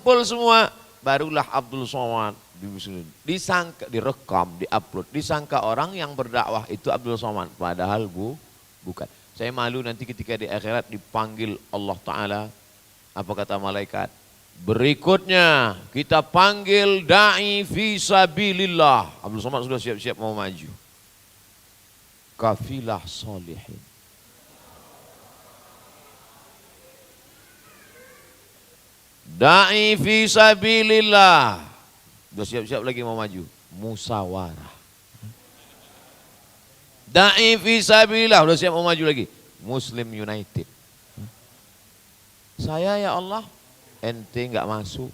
kumpul semua, barulah Abdul Somad disangka, direkam, diupload, disangka orang yang berdakwah itu Abdul Somad, padahal bukan. Saya malu nanti ketika di akhirat dipanggil Allah Ta'ala, apa kata malaikat? Berikutnya kita panggil da'i fi sabilillah. Abdul Somad sudah siap-siap mau maju. Kafilah solihin. Da'i fi sabilillah. Sudah siap-siap lagi mau maju. Musawarah. Da'i fi sabilillah. Sudah siap mau maju lagi. Muslim United. Saya ya Allah, ente nggak masuk.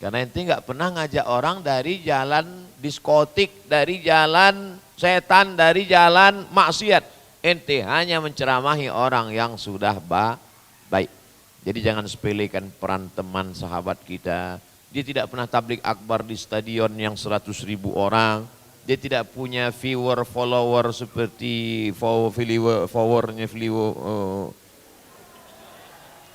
Karena ente nggak pernah ngajak orang dari jalan diskotik, dari jalan setan, dari jalan maksiat. Ente hanya menceramahi orang yang sudah baik. Jadi jangan sepelekan peran teman sahabat kita. Dia tidak pernah tablik akbar di stadion yang 100.000 orang. Dia tidak punya viewer, follower seperti followernya.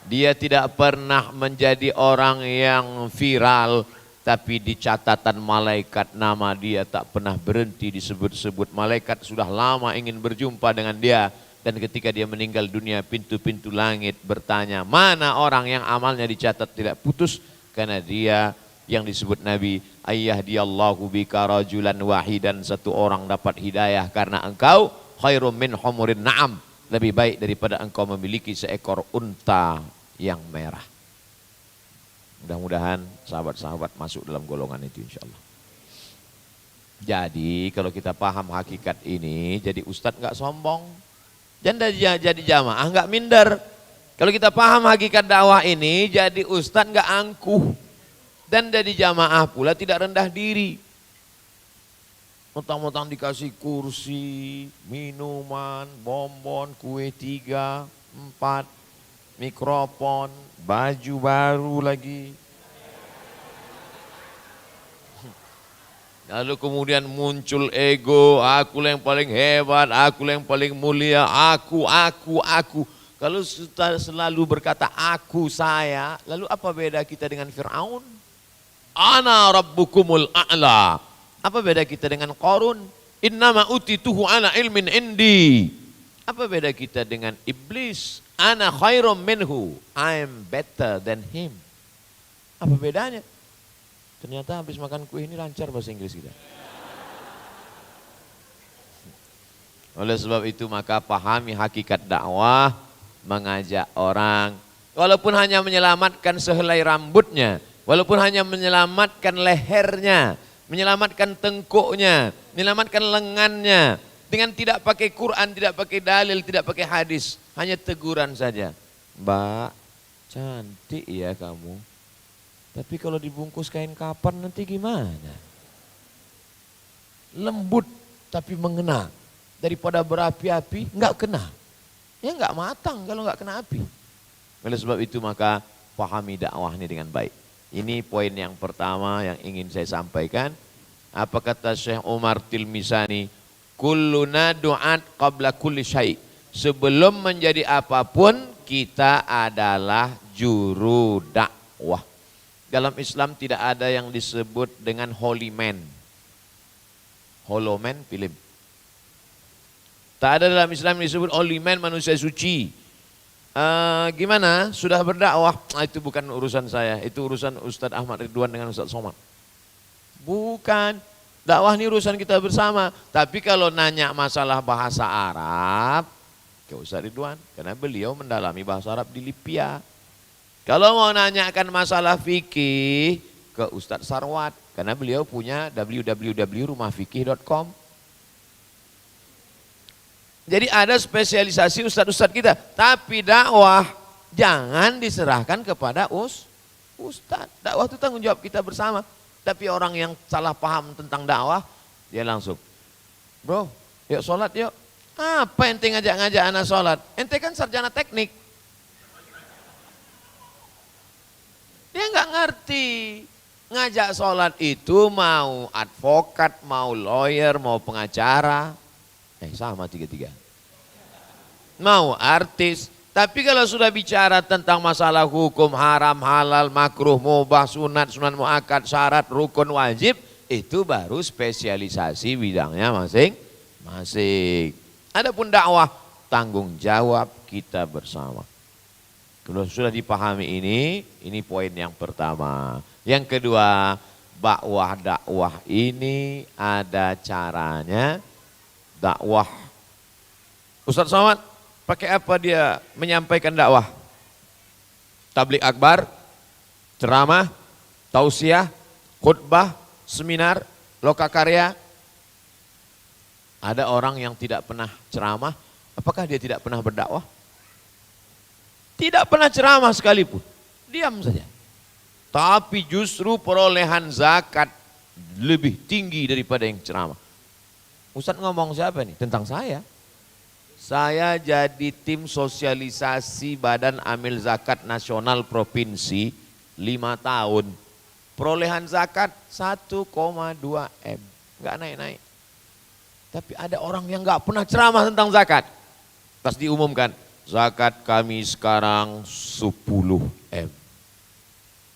Dia tidak pernah menjadi orang yang viral, tapi di catatan malaikat nama dia tak pernah berhenti disebut-sebut. Malaikat sudah lama ingin berjumpa dengan dia. Dan ketika dia meninggal dunia, pintu-pintu langit bertanya, mana orang yang amalnya dicatat tidak putus? Karena dia yang disebut Nabi, ayyahdiyallahu bika rajulan wahidan, satu orang dapat hidayah karena engkau, khairum min humurin na'am, lebih baik daripada engkau memiliki seekor unta yang merah. Mudah-mudahan sahabat-sahabat masuk dalam golongan itu insyaallah. Jadi kalau kita paham hakikat ini, jadi ustadz nggak sombong. Dan jadi jamaah nggak minder. Kalau kita paham hakikat dakwah ini, jadi ustadz nggak angkuh. Dan jadi jamaah pula tidak rendah diri. Mentang-mentang dikasih kursi, minuman, bonbon, kue 3, 4, mikrofon, baju baru lagi. Lalu kemudian muncul ego, aku yang paling hebat, aku yang paling mulia, aku. Kalau selalu berkata aku, saya, lalu apa beda kita dengan Fir'aun? Ana rabbukumul a'la. Apa beda kita dengan Qarun? Innama utituhu ala ilmin indi. Apa beda kita dengan iblis? Ana khairum minhu, I'm better than him. Apa bedanya? Ternyata habis makan kue ini lancar bahasa Inggris kita. Oleh sebab itu maka pahami hakikat dakwah, mengajak orang. Walaupun hanya menyelamatkan sehelai rambutnya, walaupun hanya menyelamatkan lehernya, menyelamatkan tengkuknya, menyelamatkan lengannya. Dengan tidak pakai Quran, tidak pakai dalil, tidak pakai hadis. Hanya teguran saja. Mbak, cantik ya kamu. Tapi kalau dibungkus kain kapan nanti gimana? Lembut tapi mengena. Daripada berapi-api enggak kena. Ya enggak matang kalau enggak kena api. Oleh sebab itu maka pahami dakwah ini dengan baik. Ini poin yang pertama yang ingin saya sampaikan. Apa kata Syekh Umar Tilmisani? Kulluna du'at qabla kulli syai'. Sebelum menjadi apapun kita adalah juru dakwah. Dalam Islam tidak ada yang disebut dengan holy man. Hollow man film. Tak ada dalam Islam yang disebut holy man, manusia suci. Gimana? Sudah berdakwah? Itu bukan urusan saya. Itu urusan Ustadz Ahmad Ridwan dengan Ustadz Somad. Bukan. Dakwah ini urusan kita bersama. Tapi kalau nanya masalah bahasa Arab, ke Ustadz Ridwan. Karena beliau mendalami bahasa Arab di Libya. Kalau mau nanyakan masalah fikih, ke Ustadz Sarwat. Karena beliau punya www.rumahfikih.com. Jadi ada spesialisasi ustadz-ustadz kita. Tapi dakwah jangan diserahkan kepada ustadz. Dakwah itu tanggung jawab kita bersama. Tapi orang yang salah paham tentang dakwah, dia langsung, bro, yuk sholat yuk. Apa ente ngajak-ngajak anak sholat? Ente kan sarjana teknik. Dia nggak ngerti. Ngajak sholat itu mau advokat, mau lawyer, mau pengacara. Sama tiga-tiga. Mau artis, Tapi kalau sudah bicara tentang masalah hukum haram, halal, makruh, mubah, sunat, sunat muakkad, syarat, rukun, wajib, itu baru spesialisasi bidangnya masing-masing. Adapun dakwah, tanggung jawab kita bersama. Kalau sudah dipahami ini poin yang pertama. Yang kedua, dakwah ini ada caranya. Dakwah, Ustaz Somad pakai apa dia menyampaikan dakwah? Tablik akbar, ceramah, tausiah, khutbah, seminar, lokakarya. Ada orang yang tidak pernah ceramah, apakah dia tidak pernah berdakwah? Tidak pernah ceramah sekalipun, diam saja. Tapi justru perolehan zakat lebih tinggi daripada yang ceramah. Ustaz ngomong siapa nih? Tentang saya. Saya jadi tim sosialisasi Badan Amil Zakat Nasional Provinsi 5 tahun. Perolehan zakat 1,2 M. Enggak naik-naik. Tapi ada orang yang enggak pernah ceramah tentang zakat. Pas diumumkan, zakat kami sekarang 10 M.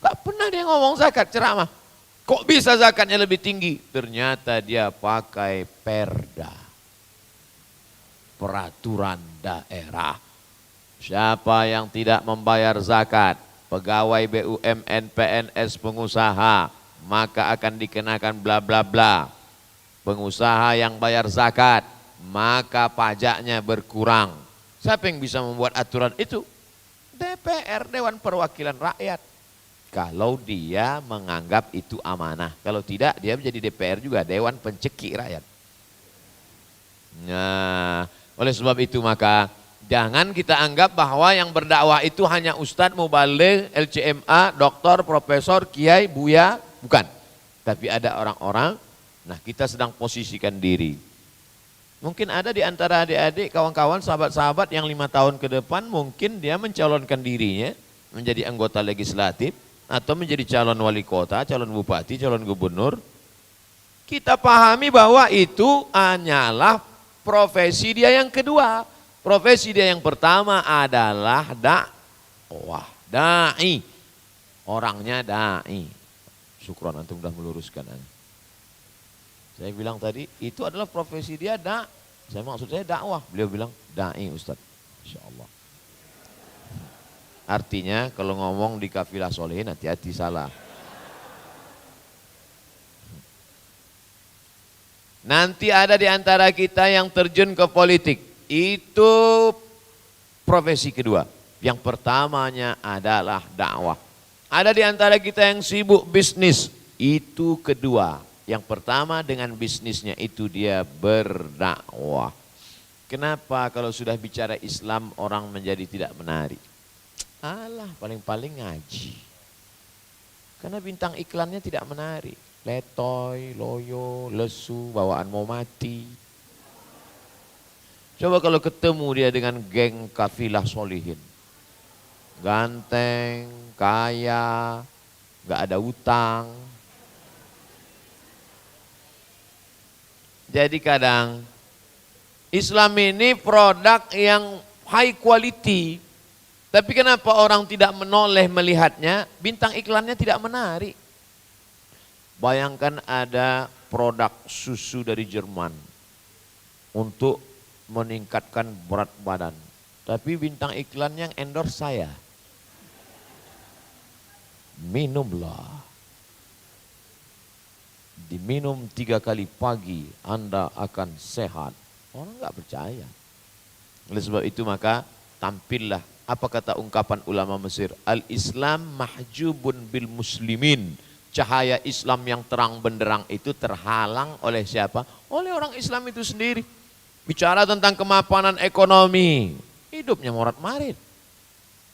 Enggak pernah dia ngomong zakat, ceramah. Kok bisa zakatnya lebih tinggi? Ternyata dia pakai perda. Peraturan daerah. Siapa yang tidak membayar zakat, pegawai BUMN, PNS, pengusaha, maka akan dikenakan bla bla bla. Pengusaha yang bayar zakat, maka pajaknya berkurang. Siapa yang bisa membuat aturan itu? DPR, Dewan Perwakilan Rakyat. Kalau dia menganggap itu amanah. Kalau tidak, dia menjadi DPR juga, Dewan Pencekik Rakyat. Nah, oleh sebab itu maka jangan kita anggap bahwa yang berdakwah itu hanya ustadz, mubaligh, LCMA, doktor, profesor, kiai, buya, bukan. Tapi ada orang-orang, nah kita sedang posisikan diri. Mungkin ada di antara adik-adik, kawan-kawan, sahabat-sahabat yang 5 tahun ke depan mungkin dia mencalonkan dirinya menjadi anggota legislatif atau menjadi calon wali kota, calon bupati, calon gubernur. Kita pahami bahwa itu hanyalah profesi dia yang kedua. Profesi dia yang pertama adalah dakwah, dai. Orangnya dai. Syukron antum sudah meluruskan. Saya bilang tadi itu adalah profesi dia saya maksud saya dakwah. Beliau bilang dai Ustaz. Insyaallah. Artinya kalau ngomong di kafilah solehin hati-hati salah. Nanti ada di antara kita yang terjun ke politik. Itu profesi kedua. Yang pertamanya adalah dakwah. Ada di antara kita yang sibuk bisnis. Itu kedua. Yang pertama dengan bisnisnya itu dia berdakwah. Kenapa kalau sudah bicara Islam orang menjadi tidak menarik? Alah, paling-paling ngaji. Karena bintang iklannya tidak menarik. Letoy, loyo, lesu, bawaan mau mati. Coba kalau ketemu dia dengan geng kafilah solihin. Ganteng, kaya, gak ada utang. Jadi kadang Islam ini produk yang high quality. Tapi kenapa orang tidak menoleh melihatnya? Bintang iklannya tidak menarik. Bayangkan ada produk susu dari Jerman untuk meningkatkan berat badan. Tapi bintang iklan yang endorse saya. Minumlah. Diminum 3 kali pagi Anda akan sehat. Orang enggak percaya. Oleh sebab itu maka tampillah apa kata ungkapan ulama Mesir. Al-Islam mahjubun bil muslimin. Cahaya Islam yang terang benderang itu terhalang oleh siapa? Oleh orang Islam itu sendiri. Bicara tentang kemapanan ekonomi, hidupnya morat-marit.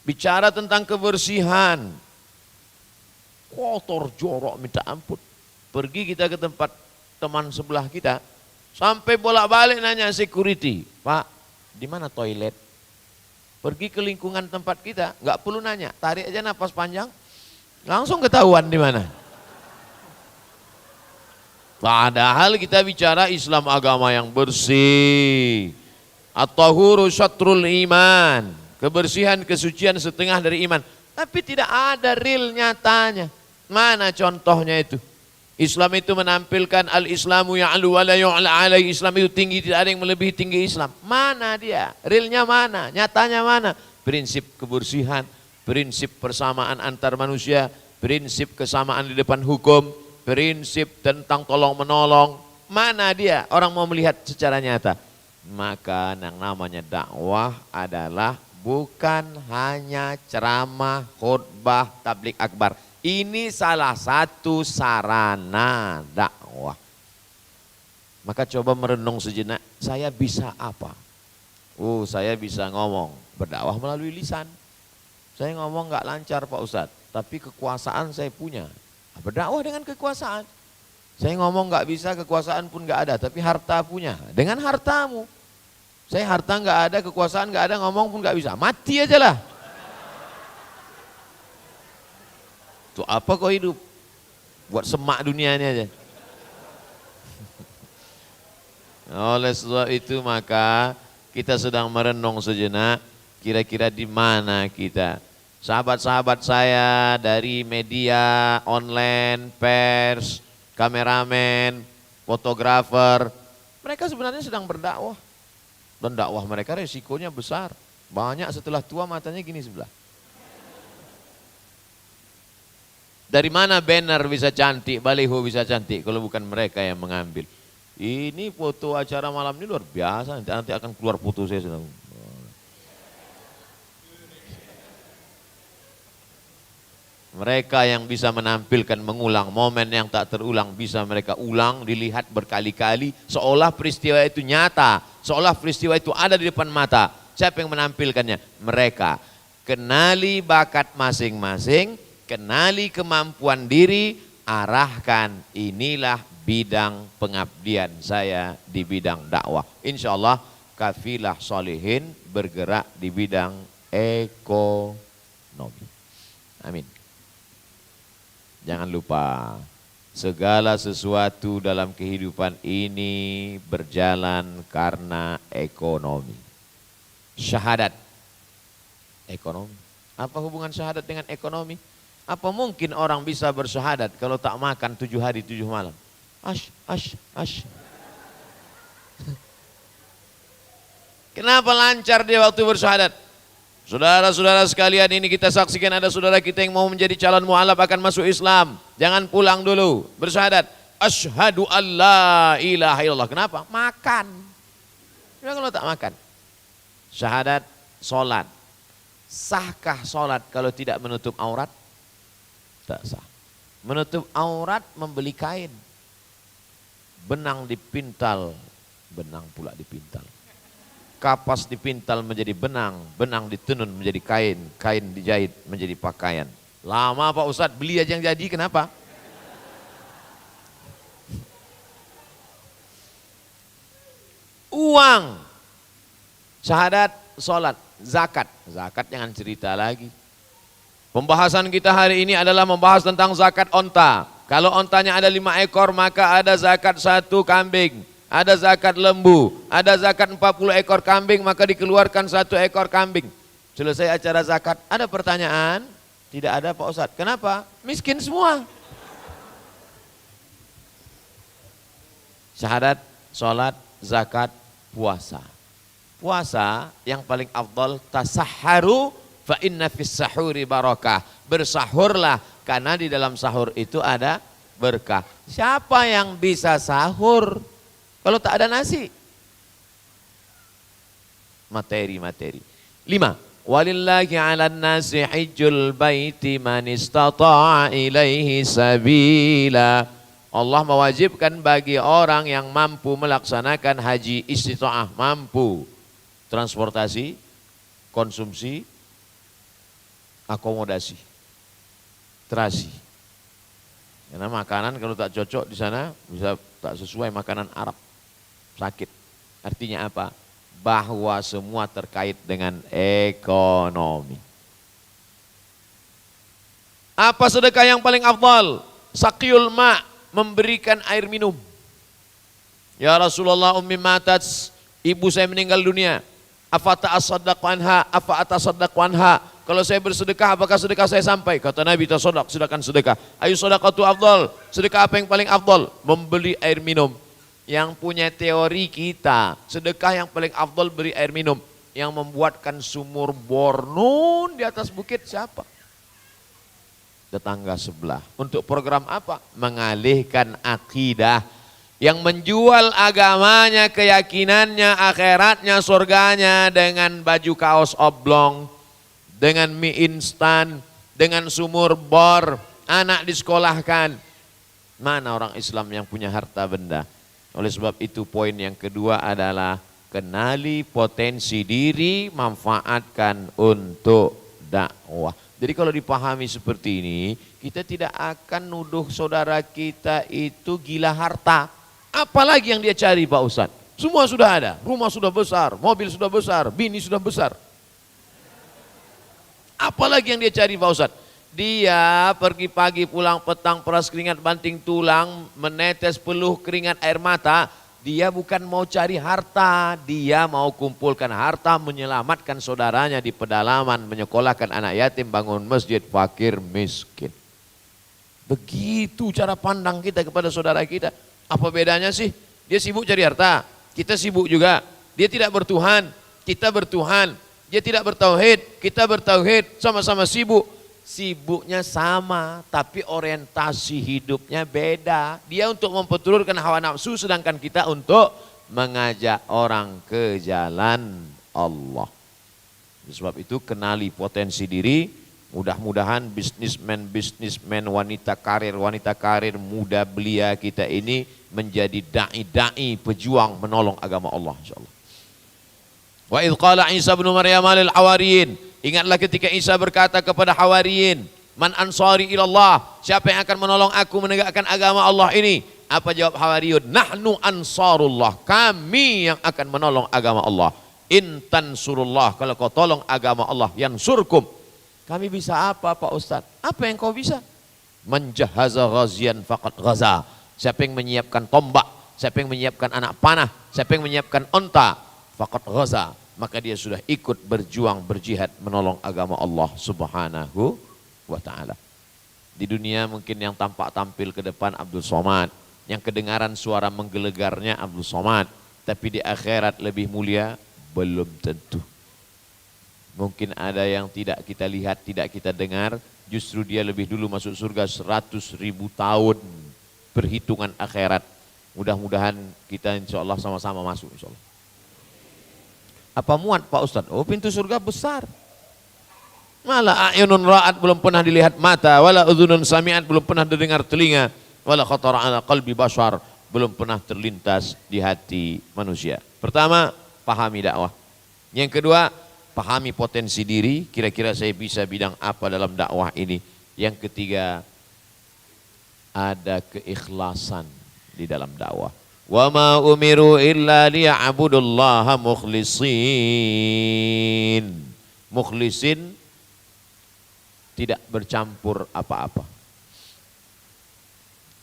Bicara tentang kebersihan, kotor jorok minta ampun. Pergi kita ke tempat teman sebelah kita, sampai bolak-balik nanya security, Pak, di mana toilet? Pergi ke lingkungan tempat kita, nggak perlu nanya, tarik aja napas panjang, langsung ketahuan di mana. Padahal kita bicara Islam agama yang bersih. At-tahuru syatrul iman. kebersihan, kesucian setengah dari iman. Tapi tidak ada real nyatanya. Mana contohnya itu? Islam itu menampilkan al-Islamu ya'lu wa la yu'la alaihi. Islam itu tinggi, tidak ada yang melebihi tinggi Islam. Mana dia? Realnya mana? Nyatanya mana? Prinsip kebersihan, prinsip persamaan antar manusia, prinsip kesamaan di depan hukum, prinsip tentang tolong menolong. Mana dia? Orang mau melihat secara nyata. Maka yang namanya dakwah adalah bukan hanya ceramah, khutbah, tablik akbar. Ini salah satu sarana dakwah. Maka coba merenung sejenak, saya bisa apa? Oh, saya bisa ngomong, berdakwah melalui lisan. Saya ngomong nggak lancar Pak Ustadz, tapi kekuasaan saya punya. Berdakwah dengan kekuasaan. Saya ngomong nggak bisa, kekuasaan pun nggak ada, tapi harta punya. Dengan hartamu. Saya harta nggak ada, kekuasaan nggak ada, ngomong pun nggak bisa. Mati aja lah. Tuh apa kau hidup? Buat semak dunia ini aja. Oleh sebab itu maka kita sedang merenung sejenak, kira-kira di mana kita. Sahabat-sahabat saya dari media, online, pers, kameramen, fotografer, mereka sebenarnya sedang berdakwah. Dan dakwah mereka resikonya besar. Banyak setelah tua matanya gini sebelah. Dari mana banner bisa cantik, baliho bisa cantik kalau bukan mereka yang mengambil. Ini foto acara malam ini luar biasa, nanti akan keluar foto saya sedang. Mereka yang bisa menampilkan, mengulang momen yang tak terulang, bisa mereka ulang, dilihat berkali-kali, seolah peristiwa itu nyata, seolah peristiwa itu ada di depan mata. Siapa yang menampilkannya? Mereka. Kenali bakat masing-masing, kenali kemampuan diri, arahkan, inilah bidang pengabdian saya di bidang dakwah. Insya Allah kafilah solihin bergerak di bidang ekonomi. Amin. Jangan lupa, segala sesuatu dalam kehidupan ini berjalan karena ekonomi. Syahadat, ekonomi. Apa hubungan syahadat dengan ekonomi? Apa mungkin orang bisa bersyahadat kalau tak makan 7 hari 7 malam? Ash. Kenapa lancar dia waktu bersyahadat? Saudara-saudara sekalian, ini kita saksikan ada saudara kita yang mau menjadi calon mu'alaf akan masuk Islam. Jangan pulang dulu, bersyahadat. Asyhadu an la ilaha illallah. Kenapa? Makan. Kenapa kalau tak makan? Syahadat, sholat. Sahkah sholat kalau tidak menutup aurat? Tak sah. Menutup aurat membeli kain. Benang dipintal, benang pula dipintal. Kapas dipintal menjadi benang, benang ditenun menjadi kain, kain dijahit menjadi pakaian. Lama Pak Ustadz, beli aja yang jadi, kenapa? Uang, syahadat, sholat, zakat. Zakat jangan cerita lagi. Pembahasan kita hari ini adalah membahas tentang zakat onta. Kalau ontanya ada 5 ekor maka ada zakat 1 kambing. Ada zakat lembu, ada zakat 40 ekor kambing, maka dikeluarkan 1 ekor kambing. Selesai acara zakat, ada pertanyaan? Tidak ada Pak Ustadz. Kenapa? Miskin semua. Syahadat, sholat, zakat, puasa. Puasa yang paling afdal, tasahharu fa inna fis sahuri barakah. Bersahurlah karena di dalam sahur itu ada berkah. Siapa yang bisa sahur kalau tak ada nasi? Materi. 5. Walillahi 'alan nasi hajjul baiti man istata'a ilaihi sabila. Allah mewajibkan bagi orang yang mampu melaksanakan haji, istita'ah, mampu. Transportasi, konsumsi, akomodasi, terasi. Karena makanan kalau tak cocok di sana bisa tak sesuai makanan Arab. Sakit. Artinya apa? Bahwa semua terkait dengan ekonomi. Apa sedekah yang paling afdal? Saqiyul ma', memberikan air minum. Ya Rasulullah, ummi matat, ibu saya meninggal dunia. Afa ta'asaddaq anha, afa atasaddaq anha. Kalau saya bersedekah, apakah sedekah saya sampai? Kata Nabi, tasaddaq, silakan sedekah. Ayu sedekatu afdal. Sedekah apa yang paling afdal? Membeli air minum. Yang punya teori kita, sedekah yang paling afdal beri air minum. Yang membuatkan sumur bor nun di atas bukit siapa? Tetangga sebelah. Untuk program apa? Mengalihkan akidah. Yang menjual agamanya, keyakinannya, akhiratnya, surganya dengan baju kaos oblong, dengan mie instan, dengan sumur bor, anak disekolahkan. Mana orang Islam yang punya harta benda? Oleh sebab itu poin yang kedua adalah kenali potensi diri, manfaatkan untuk dakwah. Jadi kalau dipahami seperti ini, kita tidak akan nuduh saudara kita itu gila harta. Apalagi yang dia cari Pak Ustadz? Semua sudah ada, rumah sudah besar, mobil sudah besar, bini sudah besar. Apalagi yang dia cari Pak Ustadz? Dia pergi pagi pulang petang peras keringat banting tulang, menetes peluh keringat air mata. Dia bukan mau cari harta, dia mau kumpulkan harta menyelamatkan saudaranya di pedalaman, menyekolahkan anak yatim, bangun masjid, fakir, miskin. Begitu cara pandang kita kepada saudara kita. Apa bedanya sih? Dia sibuk cari harta, kita sibuk juga. Dia tidak bertuhan, kita bertuhan. Dia tidak bertauhid, kita bertauhid, sama-sama sibuk. Sibuknya sama, tapi orientasi hidupnya beda. Dia untuk memperturutkan hawa nafsu, sedangkan kita untuk mengajak orang ke jalan Allah. Sebab itu kenali potensi diri. Mudah-mudahan bisnismen, wanita karir muda belia kita ini menjadi da'i pejuang menolong agama Allah insyaallah. Wa idh qala Isa bin Maryam lil hawariyin, ingatlah ketika Isa berkata kepada hawariyin, man ansari ilallah, siapa yang akan menolong aku menegakkan agama Allah ini? Apa jawab hawariyun? Nahnu ansarullah, kami yang akan menolong agama Allah. In tansurullah, kalau kau tolong agama Allah, yansurkum. Kami bisa apa Pak Ustadz? Apa yang kau bisa? Menjahaza ghazian faqad ghaza. Siapa yang menyiapkan tombak, siapa yang menyiapkan anak panah, siapa yang menyiapkan onta, faqad ghaza, maka dia sudah ikut berjuang, berjihad menolong agama Allah Subhanahu wa taala. Di dunia mungkin yang tampak tampil ke depan Abdul Somad, yang kedengaran suara menggelegarnya Abdul Somad, tapi di akhirat lebih mulia belum tentu. Mungkin ada yang tidak kita lihat, tidak kita dengar, justru dia lebih dulu masuk surga 100.000 tahun perhitungan akhirat. Mudah-mudahan kita insya Allah sama-sama masuk insya Allah. Apa muat Pak Ustadz? Oh, pintu surga besar. Malah a'yunun ra'at belum pernah dilihat mata, wala udhunun sami'at belum pernah didengar telinga, wala khatara ala qalbi bashar belum pernah terlintas di hati manusia. Pertama, pahami dakwah. Yang kedua, pahami potensi diri, kira-kira saya bisa bidang apa dalam dakwah ini. Yang ketiga, ada keikhlasan di dalam dakwah. Wa ma umiru illa liya'budullaha mukhlisin. Mukhlisin tidak bercampur apa-apa.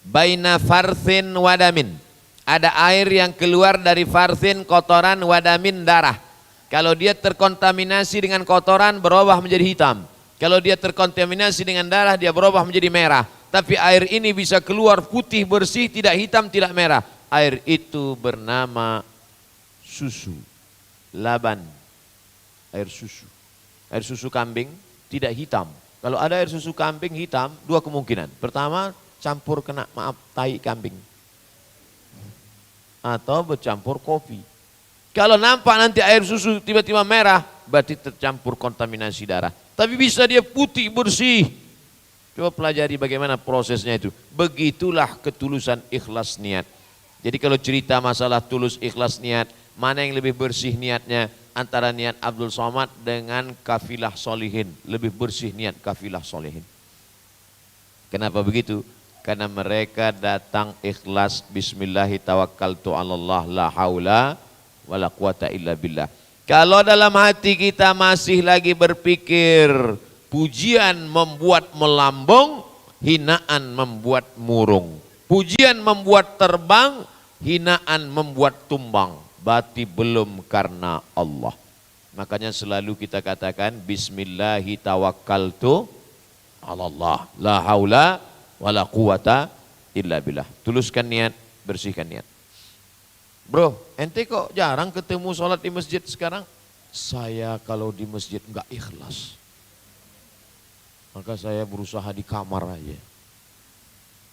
Baina farthin wadamin. Ada air yang keluar dari farthin, kotoran, wadamin, darah. Kalau dia terkontaminasi dengan kotoran berubah menjadi hitam. Kalau dia terkontaminasi dengan darah dia berubah menjadi merah. Tapi air ini bisa keluar putih bersih, tidak hitam, tidak merah. Air itu bernama susu, laban, air susu. Air susu kambing tidak hitam. Kalau ada air susu kambing hitam, dua kemungkinan. Pertama, campur kena tai kambing. Atau bercampur kopi. Kalau nampak nanti air susu tiba-tiba merah, berarti tercampur kontaminasi darah. Tapi bisa dia putih bersih. Coba pelajari bagaimana prosesnya itu. Begitulah ketulusan ikhlas niat. Jadi kalau cerita masalah tulus ikhlas niat, mana yang lebih bersih niatnya? Antara niat Abdul Somad dengan kafilah solihin. Lebih bersih niat kafilah solihin. Kenapa begitu? Karena mereka datang ikhlas, bismillahi tawakkaltu 'alallah la haula wala quwata illa billah. Kalau dalam hati kita masih lagi berpikir pujian membuat melambung, hinaan membuat murung. Pujian membuat terbang, hinaan membuat tumbang. Berarti belum karena Allah. Makanya selalu kita katakan bismillahi tawakkaltu 'alallah, la haula wala quwata illa billah. Tuluskan niat, bersihkan niat. Bro, ente kok jarang ketemu sholat di masjid sekarang? Saya kalau di masjid enggak ikhlas. Maka saya berusaha di kamar aja.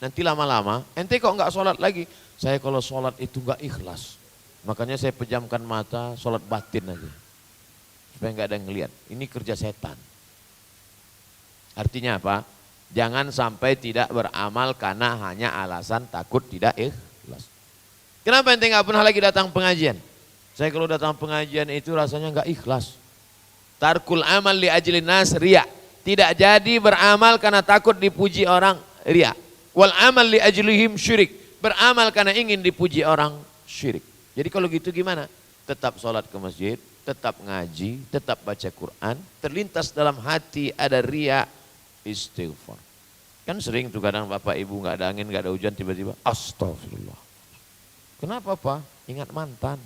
Nanti lama-lama, ente kok enggak sholat lagi? Saya kalau sholat itu enggak ikhlas. Makanya saya pejamkan mata, sholat batin aja. Supaya enggak ada yang ngelihat. Ini kerja setan. Artinya apa? Jangan sampai tidak beramal karena hanya alasan takut tidak ikhlas. Kenapa ente nggak pernah lagi datang pengajian? Saya kalau datang pengajian itu rasanya nggak ikhlas. Tarkul amal li ajlin nas riya. Tidak jadi beramal karena takut dipuji orang, riya. Wal amal li ajlihim syirik. Beramal karena ingin dipuji orang, syirik. Jadi kalau gitu gimana? Tetap sholat ke masjid, tetap ngaji, tetap baca Quran. Terlintas dalam hati ada riya, istighfar. Kan sering tuh kadang bapak ibu nggak ada angin, nggak ada hujan, tiba-tiba astagfirullah. Kenapa Pak? Ingat mantan.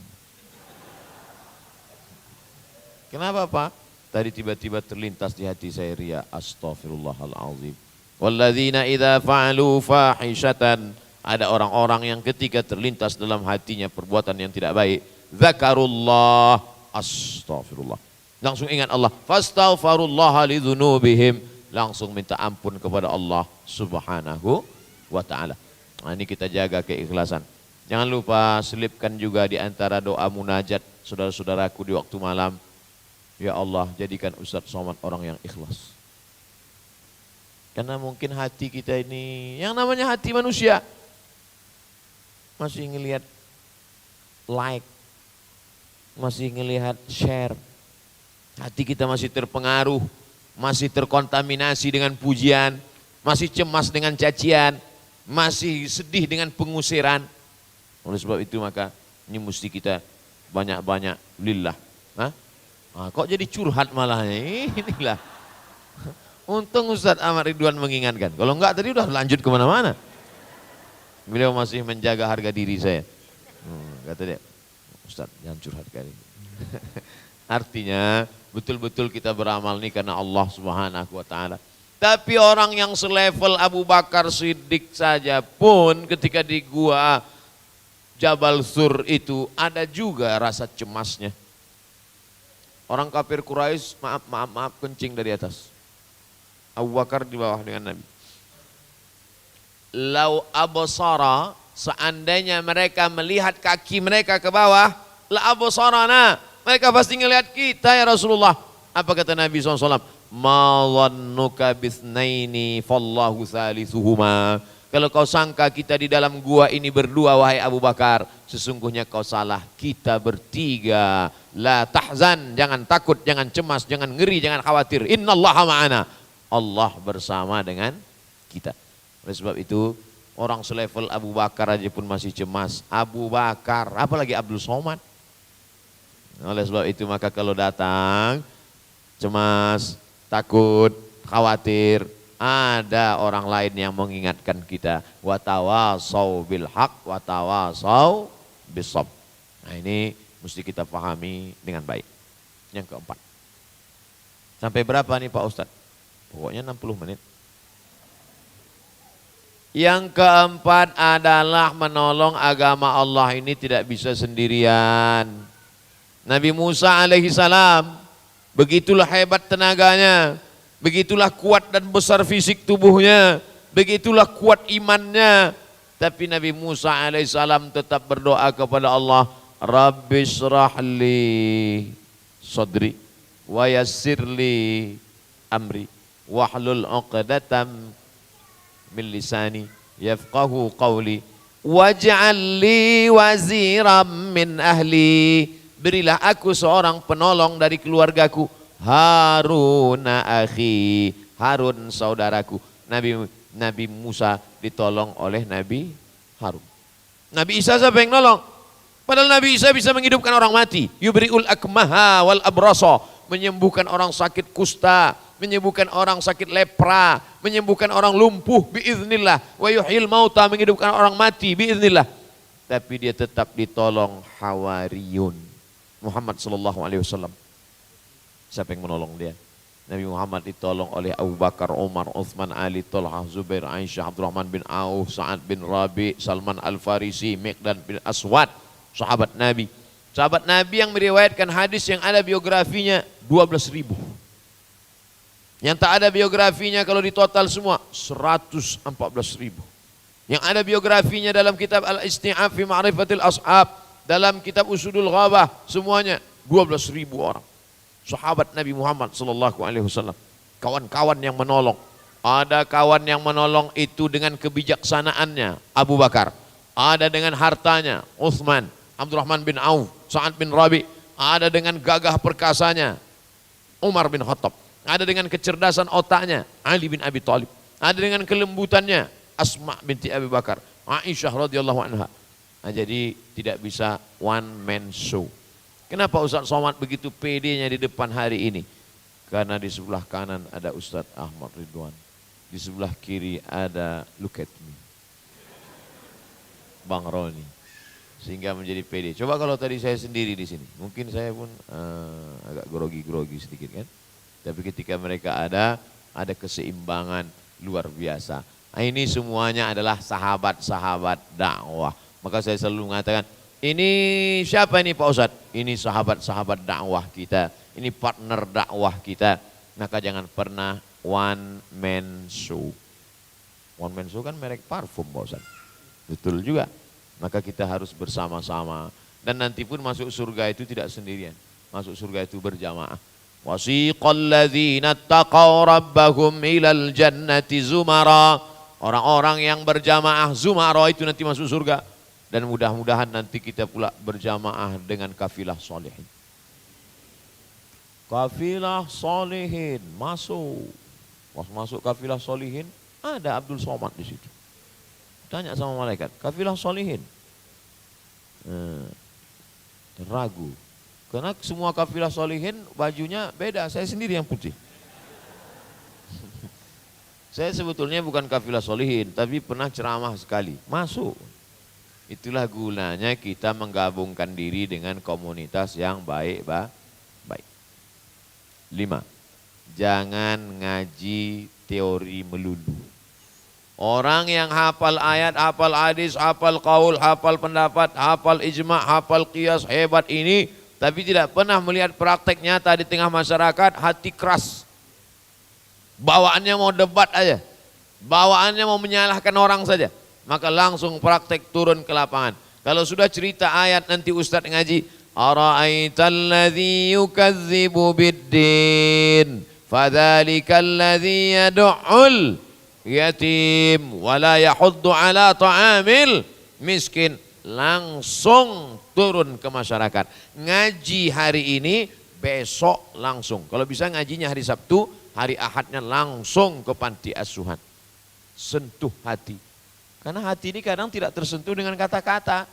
Kenapa Pak? Tadi tiba-tiba terlintas di hati saya ria, astaghfirullahaladzim. Walladzina idza fa'alu fahishatan. Ada orang-orang yang ketika terlintas dalam hatinya perbuatan yang tidak baik, zakarullah, astaghfirullah. Langsung ingat Allah, fastaghfirullaha lidzunubihim. Langsung minta ampun kepada Allah Subhanahu wa taala. Nah, ini kita jaga keikhlasan. Jangan lupa selipkan juga di antara doa munajat saudara-saudaraku di waktu malam. Ya Allah, jadikan Ustadz Somad orang yang ikhlas. Karena mungkin hati kita ini, yang namanya hati manusia, masih ngelihat like, masih ngelihat share. Hati kita masih terpengaruh, masih terkontaminasi dengan pujian, masih cemas dengan cacian, masih sedih dengan pengusiran. Oleh sebab itu maka ini mesti kita banyak-banyak lillah. Nah, kok jadi curhat malahnya? Inilah. Untung Ustadz Ahmad Ridwan mengingatkan. Kalau enggak tadi udah lanjut kemana-mana. Beliau masih menjaga harga diri saya. Kata dia, Ustadz jangan curhat kali. Artinya betul-betul kita beramal ini karena Allah Subhanahu wa taala. Tapi orang yang selevel Abu Bakar Siddiq saja pun ketika di gua Jabal Sur itu ada juga rasa cemasnya. Orang kafir Quraisy maaf kencing dari atas. Abu Bakar di bawah dengan Nabi. Lau absara, seandainya mereka melihat kaki mereka ke bawah, la absarana, mereka pasti ngelihat kita ya Rasulullah. Apa kata Nabi SAW? Ma dhannuka bitsnaini fallahu salisuhuma. Kalau kau sangka kita di dalam gua ini berdua wahai Abu Bakar, sesungguhnya kau salah, kita bertiga. La tahzan, jangan takut, jangan cemas, jangan ngeri, jangan khawatir. Innallaha ma'ana. Allah bersama dengan kita. Oleh sebab itu orang selevel Abu Bakar aja pun masih cemas. Abu Bakar, apalagi Abdul Somad. Oleh sebab itu maka kalau datang cemas, takut, khawatir, ada orang lain yang mengingatkan kita. Wa tawasau bil haq wa tawasau bis sabr. Nah, ini mesti kita pahami dengan baik. Yang keempat. Sampai berapa nih Pak Ustadz? Pokoknya 60 menit. Yang keempat adalah menolong agama Allah ini tidak bisa sendirian. Nabi Musa alaihi salam begitulah hebat tenaganya, begitulah kuat dan besar fisik tubuhnya, begitulah kuat imannya. Tapi Nabi Musa alaihissalam tetap berdoa kepada Allah, Rabbi syrahli sadri wa yassirli amri wahlul uqdatam min lisani yafqahu qawli waj'al li waziram min ahli. Berilah aku seorang penolong dari keluargaku, Harun akhi, Harun saudaraku. Nabi Musa ditolong oleh Nabi Harun. Nabi Isa siapa yang nolong? Padahal Nabi Isa bisa menghidupkan orang mati. Yubri'ul akmaha wal abrasa, menyembuhkan orang sakit kusta, menyembuhkan orang sakit lepra, menyembuhkan orang lumpuh biiznillah, wa yuhyil mauta, menghidupkan orang mati biiznillah. Tapi dia tetap ditolong Hawariyun Muhammad sallallahu alaihi wasallam. Siapa yang menolong dia? Nabi Muhammad ditolong oleh Abu Bakar, Umar, Uthman, Ali, Talha, Zubair, Aisyah, Abdurrahman bin Auf, Sa'ad bin Rabi, Salman Al-Farisi, Miqdad bin Aswad, sahabat Nabi. Sahabat Nabi yang meriwayatkan hadis yang ada biografinya 12.000. Yang tak ada biografinya kalau di total semua 114.000. Yang ada biografinya dalam kitab Al-Isti'ab fi Ma'rifatil Ashab, dalam kitab Usudul Ghabah, semuanya 12.000 orang. Sahabat Nabi Muhammad sallallahu alaihi wasallam. Kawan-kawan yang menolong. Ada kawan yang menolong itu dengan kebijaksanaannya, Abu Bakar. Ada dengan hartanya, Uthman, Abdurrahman bin Auf, Sa'ad bin Rabi. Ada dengan gagah perkasanya, Umar bin Khattab. Ada dengan kecerdasan otaknya, Ali bin Abi Thalib. Ada dengan kelembutannya, Asma binti Abi Bakar, Aisyah radhiyallahu anha. Nah, jadi tidak bisa one man show. Kenapa Ustaz Somad begitu pedenya di depan hari ini? Karena di sebelah kanan ada Ustaz Ahmad Ridwan. Di sebelah kiri ada look at me, Bang Roni. Sehingga menjadi pede. Coba kalau tadi saya sendiri di sini, mungkin saya pun agak grogi-grogi sedikit kan. Tapi ketika mereka ada keseimbangan luar biasa. Nah, ini semuanya adalah sahabat-sahabat dakwah. Maka saya selalu mengatakan, ini siapa ini Pak Ustadz? Ini sahabat-sahabat dakwah kita, ini partner dakwah kita. Maka jangan pernah one man show. One man show kan merek parfum Pak Ustadz. Betul juga. Maka kita harus bersama-sama. Dan nanti pun masuk surga itu tidak sendirian. Masuk surga itu berjamaah. Wasiqal ladzina taqaw rabbahum ilal jannati zumara. Orang-orang yang berjamaah zumara itu nanti masuk surga. Dan mudah-mudahan nanti kita pula berjamaah dengan kafilah solehin. Kafilah solehin masuk. Pas masuk kafilah solehin ada Abdul Somad di situ. Tanya sama malaikat, kafilah solehin. Ragu. Karena semua kafilah solehin bajunya beda. Saya sendiri yang putih. Saya sebetulnya bukan kafilah solehin, tapi pernah ceramah sekali. Masuk. Itulah gunanya kita menggabungkan diri dengan komunitas yang baik. 5. Jangan ngaji teori melulu. Orang yang hafal ayat, hafal hadis, hafal qaul, hafal pendapat, hafal ijma', hafal qiyas, hebat ini, tapi tidak pernah melihat praktek nyata di tengah masyarakat, hati keras. Bawaannya mau debat aja, bawaannya mau menyalahkan orang saja. Maka langsung praktek turun ke lapangan. Kalau sudah cerita ayat nanti Ustadz ngaji, ara'aital ladzi yukadzibu biddin fadzalikal ladzi yad'ul yatim wala yahuddu ala ta'amil miskin. Langsung turun ke masyarakat. Ngaji hari ini, besok langsung. Kalau bisa ngajinya hari Sabtu, hari Ahadnya langsung ke panti asuhan. Sentuh hati. Karena hati ini kadang tidak tersentuh dengan kata-kata.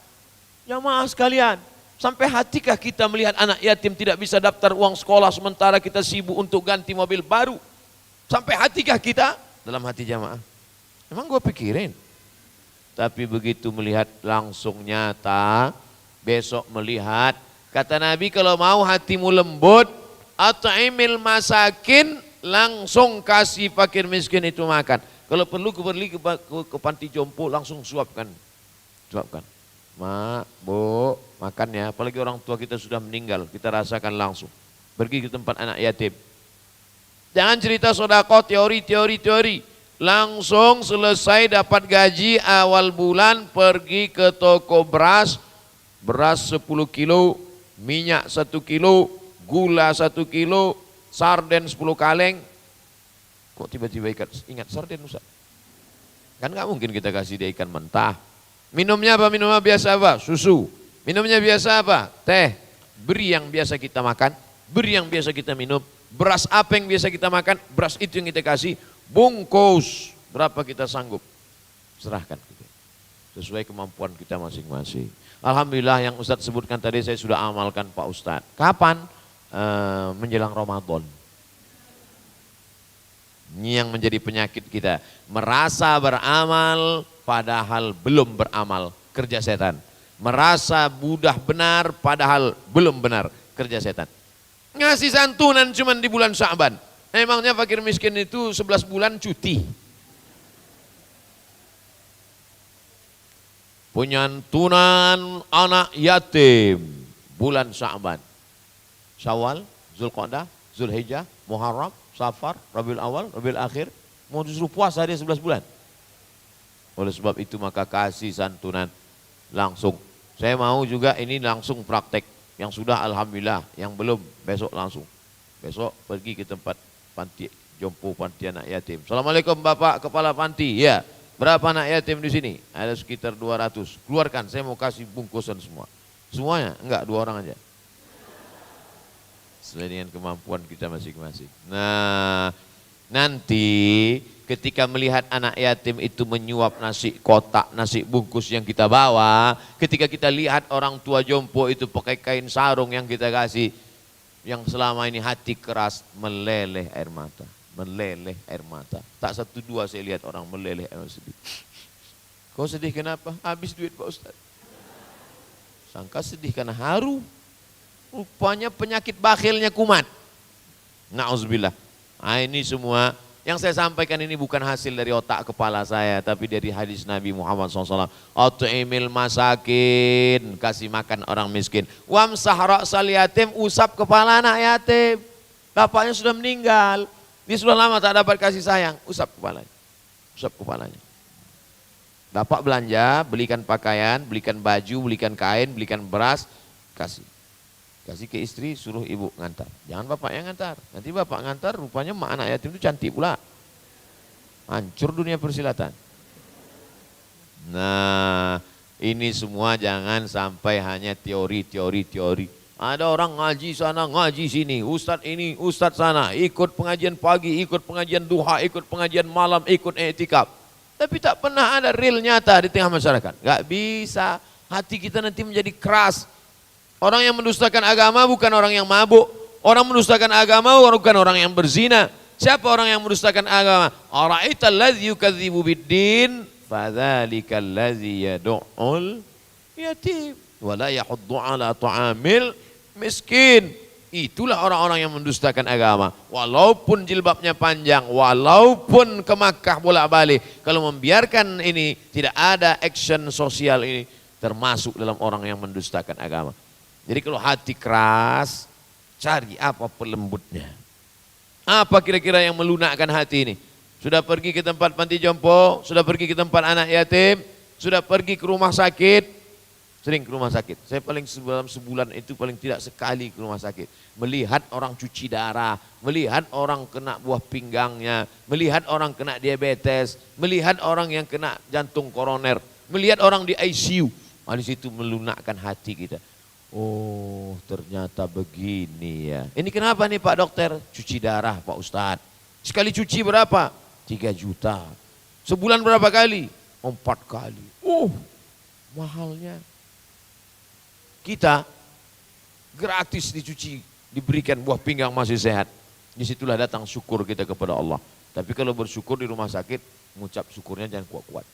Jamaah sekalian, sampai hatikah kita melihat anak yatim tidak bisa daftar uang sekolah sementara kita sibuk untuk ganti mobil baru? Sampai hatikah kita? Dalam hati jamaah. Emang gue pikirin. Tapi begitu melihat langsung nyata, besok melihat. Kata Nabi kalau mau hatimu lembut, at'imil masakin, langsung kasih fakir miskin itu makan. Kalau perlu pergi ke panti jompo langsung suapkan. Mak, Bu, makan ya. Apalagi orang tua kita sudah meninggal, kita rasakan langsung. Pergi ke tempat anak yatim. Jangan cerita sedekah teori. Langsung selesai dapat gaji awal bulan pergi ke toko beras 10 kilo, minyak 1 kilo, gula 1 kilo, sarden 10 kaleng. Kok tiba-tiba ingat sarden Ustaz? Kan gak mungkin kita kasih dia ikan mentah. Minumnya apa? Minumnya biasa apa? Susu. Minumnya biasa apa? Teh. Beri yang biasa kita makan, beri yang biasa kita minum. Beras apa yang biasa kita makan, beras itu yang kita kasih. Bungkus. Berapa kita sanggup? Serahkan kita. Sesuai kemampuan kita masing-masing. Alhamdulillah yang Ustaz sebutkan tadi saya sudah amalkan Pak Ustaz. Kapan? Menjelang Ramadan. Ini yang menjadi penyakit kita. Merasa beramal padahal belum beramal, kerja setan. Merasa mudah benar padahal belum benar, kerja setan. Ngasih santunan cuman di bulan Sya'ban. Emangnya fakir miskin itu 11 bulan cuti. Penyantunan anak yatim bulan Sya'ban. Syawal, Zulqa'dah, Zulhijjah, Muharram, Safar, Rabiul Awal, Rabiul Akhir. Mau disuruh puasa dia 11 bulan. Oleh sebab itu maka kasih santunan langsung. Saya mau juga ini langsung praktek. Yang sudah alhamdulillah, yang belum besok langsung. Besok pergi ke tempat panti jompo panti anak yatim. Assalamualaikum Bapak Kepala Panti. Ya, berapa anak yatim di sini? Ada sekitar 200. Keluarkan, saya mau kasih bungkusan semua. Semuanya? Enggak, 2 orang aja. Sesuai dengan kemampuan kita masing-masing. Nah, nanti ketika melihat anak yatim itu menyuap nasi kotak, nasi bungkus yang kita bawa, ketika kita lihat orang tua jompo itu pakai kain sarung yang kita kasih, yang selama ini hati keras, meleleh air mata. Meleleh air mata. Tak 1-2 saya lihat orang meleleh air mata sedih. Kau sedih kenapa? Habis duit Pak Ustaz. Sangka sedih karena haru. Rupanya penyakit bakhilnya kumat. Na'udzubillah. Nah, ini semua yang saya sampaikan ini bukan hasil dari otak kepala saya, tapi dari hadis Nabi Muhammad SAW. At'imil masakin, kasih makan orang miskin. Wamsah ra'sal yatim, usap kepala anak yatim. Bapaknya sudah meninggal, dia sudah lama tak dapat kasih sayang, usap kepalanya. Usap kepalanya. Bapak belanja, belikan pakaian, belikan baju, belikan kain, belikan beras, kasih. Kasih ke istri, suruh ibu ngantar. Jangan bapak yang ngantar. Nanti bapak ngantar, rupanya mak anak yatim itu cantik pula. Hancur dunia persilatan. Nah, ini semua jangan sampai hanya teori. Ada orang ngaji sana, ngaji sini. Ustadz ini, ustadz sana. Ikut pengajian pagi, ikut pengajian duha, ikut pengajian malam, ikut i'tikaf. Tapi tak pernah ada real nyata di tengah masyarakat. Gak bisa. Hati kita nanti menjadi keras. Orang yang mendustakan agama bukan orang yang mabuk. Orang mendustakan agama bukan orang yang berzina. Siapa orang yang mendustakan agama? Ara'aital ladzi yukadzibu biddin fadzalikal ladzi yad'ul yatim wa la yahuddu ala ta'amil miskin. Itulah orang-orang yang mendustakan agama. Walaupun jilbabnya panjang, walaupun ke Makkah bolak-balik, kalau membiarkan ini tidak ada action sosial ini, termasuk dalam orang yang mendustakan agama. Jadi kalau hati keras, cari apa pelembutnya. Apa kira-kira yang melunakkan hati ini? Sudah pergi ke tempat panti jompo, sudah pergi ke tempat anak yatim, sudah pergi ke rumah sakit, sering ke rumah sakit. Saya paling dalam sebulan itu paling tidak sekali ke rumah sakit. Melihat orang cuci darah, melihat orang kena buah pinggangnya, melihat orang kena diabetes, melihat orang yang kena jantung koroner, melihat orang di ICU. Di situ melunakkan hati kita. Oh, ternyata begini ya. Ini kenapa nih Pak Dokter? Cuci darah Pak Ustadz. Sekali cuci berapa? 3 juta. Sebulan berapa kali? 4 kali. Mahalnya. Kita gratis dicuci, diberikan buah pinggang masih sehat. Disitulah datang syukur kita kepada Allah. Tapi kalau bersyukur di rumah sakit, mengucap syukurnya jangan kuat-kuat.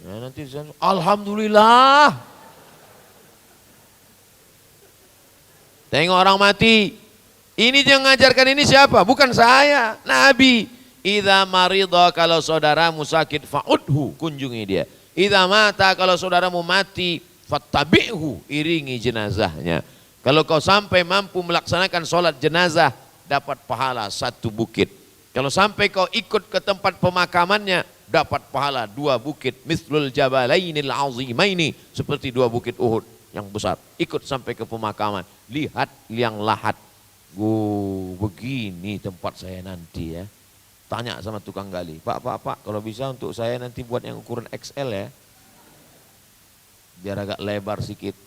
Ya, nanti alhamdulillah. Tengok orang mati. Ini yang mengajarkan ini siapa? Bukan saya, Nabi. Idza maridha, kalau saudaramu sakit fa'udhu, kunjungi dia. Idza mata, kalau saudaramu mati fattabi'hu, iringi jenazahnya. Kalau kau sampai mampu melaksanakan sholat jenazah, dapat pahala 1 bukit. Kalau sampai kau ikut ke tempat pemakamannya, dapat pahala 2 bukit. Mithlul jabalainil azimaini, seperti 2 bukit Uhud yang besar. Ikut sampai ke pemakaman, lihat liang lahat. Begini tempat saya nanti ya. Tanya sama tukang gali, Pak, kalau bisa untuk saya nanti buat yang ukuran XL ya. Biar agak lebar sedikit.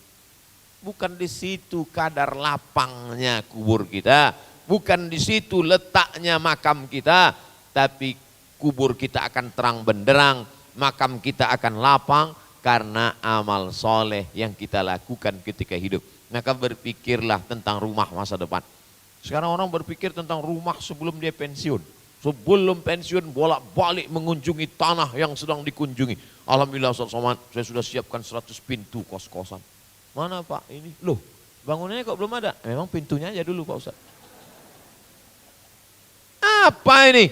Bukan di situ kadar lapangnya kubur kita, bukan di situ letaknya makam kita, tapi kubur kita akan terang benderang, makam kita akan lapang, karena amal soleh yang kita lakukan ketika hidup. Maka berpikirlah tentang rumah masa depan. Sekarang orang berpikir tentang rumah sebelum dia pensiun. Sebelum pensiun bolak-balik mengunjungi tanah yang sedang dikunjungi. Alhamdulillah Ustaz Somad, saya sudah siapkan 100 pintu kos-kosan. Mana Pak ini? Loh, Bangunannya kok belum ada? Memang pintunya aja dulu Pak Ustaz. Apa ini?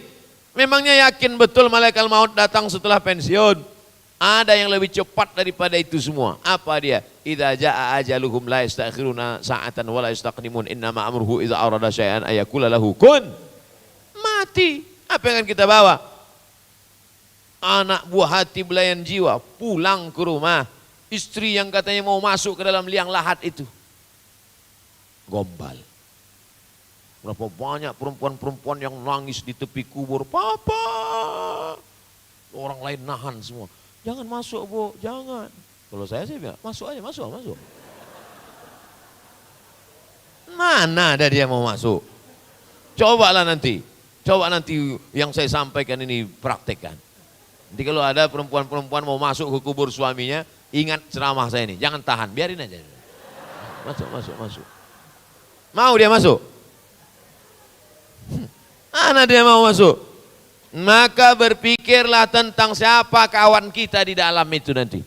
Memangnya yakin betul malaikat maut datang setelah pensiun? Ada yang lebih cepat daripada itu semua. Apa dia? Idza jaa ajaluhum la yastakhiruna sa'atan wa la yastaqdimun. Innama amruhu idza arada syai'an ayaqula lahu kun. Mati. Apa yang akan kita bawa? Anak buah hati belayan jiwa pulang ke rumah. Istri yang katanya mau masuk ke dalam liang lahat itu. Gombal. Berapa banyak perempuan-perempuan yang nangis di tepi kubur. Papa. Orang lain nahan semua. Jangan masuk Bu, jangan. Kalau saya bilang, masuk aja, masuk. Mana ada dia mau masuk? Coba nanti yang saya sampaikan ini praktekkan. Nanti kalau ada perempuan-perempuan mau masuk ke kubur suaminya, ingat ceramah saya ini, jangan tahan, biarin aja. Masuk. Mau dia masuk? Mana dia mau masuk? Maka berpikirlah tentang siapa kawan kita di dalam itu nanti.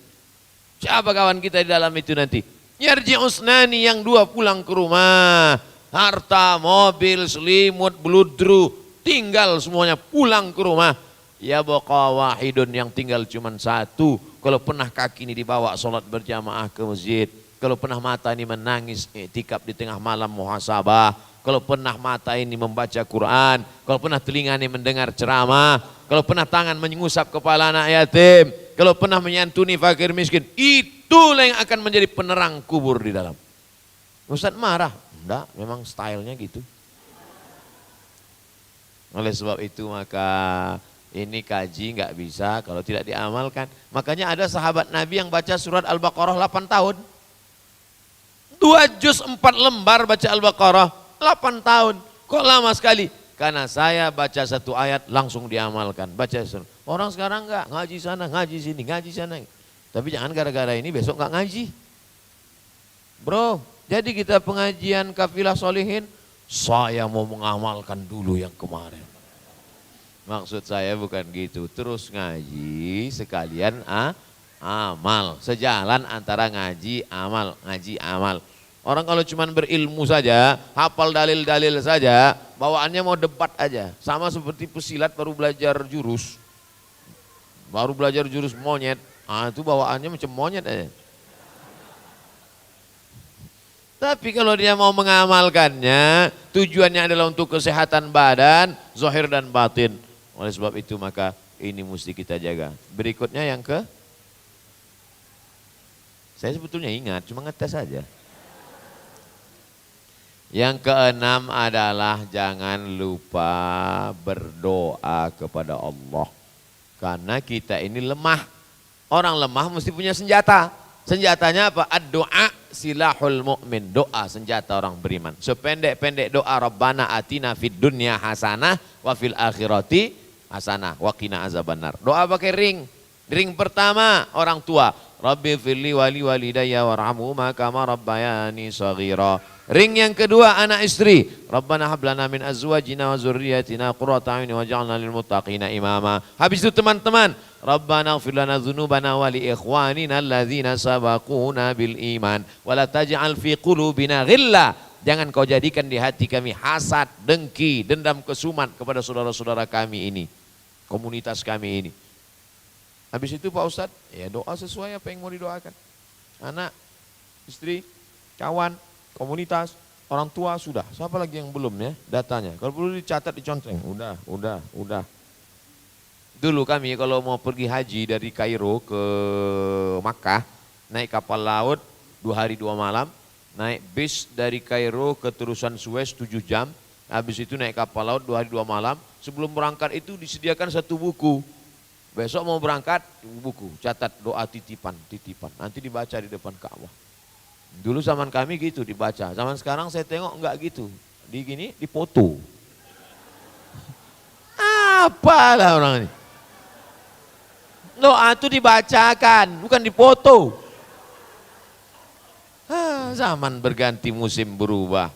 Siapa kawan kita di dalam itu nanti? Yarji usnani, yang dua pulang ke rumah. Harta, mobil, selimut, beludru, tinggal semuanya pulang ke rumah. Ya baqa wahidun, yang tinggal cuma satu. Kalau pernah kaki ini dibawa sholat berjamaah ke masjid. Kalau pernah mata ini menangis iktikaf di tengah malam muhasabah. Kalau pernah mata ini membaca Quran, kalau pernah telinga ini mendengar ceramah, kalau pernah tangan mengusap kepala anak yatim, kalau pernah menyantuni fakir miskin, itulah yang akan menjadi penerang kubur di dalam. Ustaz marah? Enggak, memang stylenya gitu. Oleh sebab itu maka ini kaji nggak bisa kalau tidak diamalkan. Makanya ada sahabat Nabi yang baca surat Al-Baqarah 8 tahun. 2 juz 4 lembar baca Al-Baqarah. 8 tahun, kok lama sekali? Karena saya baca satu ayat langsung diamalkan. Orang sekarang enggak, ngaji sana, ngaji sini, ngaji sana. Tapi jangan gara-gara ini besok enggak ngaji. Bro, jadi kita pengajian kafilah solihin, saya mau mengamalkan dulu yang kemarin. Maksud saya bukan gitu, terus ngaji sekalian amal. Sejalan antara ngaji, amal. Orang kalau cuma berilmu saja, hafal dalil-dalil saja, bawaannya mau debat aja. Sama seperti pesilat baru belajar jurus. Baru belajar jurus monyet, itu bawaannya macam monyet aja. Tapi kalau dia mau mengamalkannya, tujuannya adalah untuk kesehatan badan, zahir dan batin. Oleh sebab itu maka ini mesti kita jaga. Berikutnya yang saya sebetulnya ingat, cuma ngetes saja. Yang keenam adalah jangan lupa berdoa kepada Allah. Karena kita ini lemah. Orang lemah mesti punya senjata. Senjatanya apa? Ad-doa silahul mu'min. Doa senjata orang beriman. Sependek-pendek doa Rabbana atina fid dunya hasanah wa fil akhirati hasanah wa qina azabannar. Doa pakai ring. Ring pertama orang tua. Rabbi firli wali walidayya warhamhuma kama rabbayani shaghira. Ring yang kedua anak istri. Rabbana hablana min azwajina wa zurriyatina qurrata a'yun waj'alna lil muttaqina imama. Habis itu teman-teman, Rabbana ighfir lana dzunubana wa li ikhwanina alladzina sabaquna bil iman wa la taj'al fi qulubina ghilla. Jangan kau jadikan di hati kami hasad, dengki, dendam kesumat kepada saudara-saudara kami ini. Komunitas kami ini. Habis itu Pak Ustadz, ya doa sesuai apa yang mau didoakan. Anak, istri, kawan, komunitas, orang tua sudah. Siapa lagi yang belum ya datanya? Kalau perlu dicatat, dicontreng. Udah. Dulu kami kalau mau pergi haji dari Kairo ke Makkah, naik kapal laut 2 hari 2 malam, naik bis dari Kairo ke terusan Suez 7 jam, habis itu naik kapal laut 2 hari 2 malam. Sebelum berangkat itu disediakan satu buku. Besok mau berangkat, buku, catat doa titipan. Nanti dibaca di depan Ka'bah. Dulu zaman kami gitu dibaca. Zaman sekarang saya tengok enggak gitu. Di foto. Apalah orang ini. Doa itu dibacakan, bukan dipoto. Zaman berganti, musim berubah.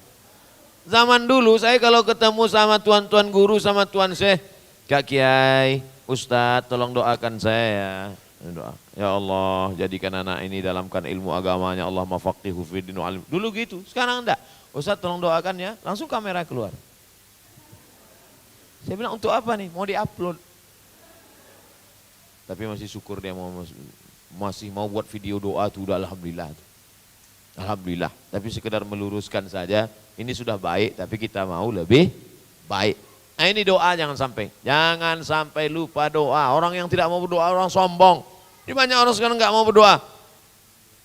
Zaman dulu saya kalau ketemu sama tuan-tuan guru, sama tuan syekh, Kak Kiai, Ustadz tolong doakan saya. Doa. Ya Allah, jadikan anak ini dalamkan ilmu agamanya, Allah mafaqihu fiddin wa alim. Dulu gitu, sekarang enggak. Ustaz tolong doakan ya, langsung kamera keluar. Saya bilang untuk apa nih? Mau diupload. Tapi masih syukur dia masih mau buat video doa tuh udah alhamdulillah. Alhamdulillah. Tapi sekedar meluruskan saja, ini sudah baik tapi kita mau lebih baik. Nah ini doa jangan sampai lupa doa. Orang yang tidak mau berdoa orang sombong. Ini banyak orang sekarang nggak mau berdoa.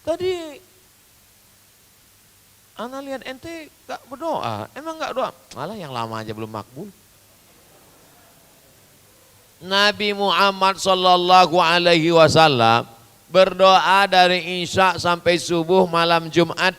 Tadi ana lihat ente nggak berdoa, emang nggak doa? Malah yang lama aja belum makbul. Nabi Muhammad Sallallahu Alaihi Wasallam berdoa dari Isya sampai subuh malam Jumat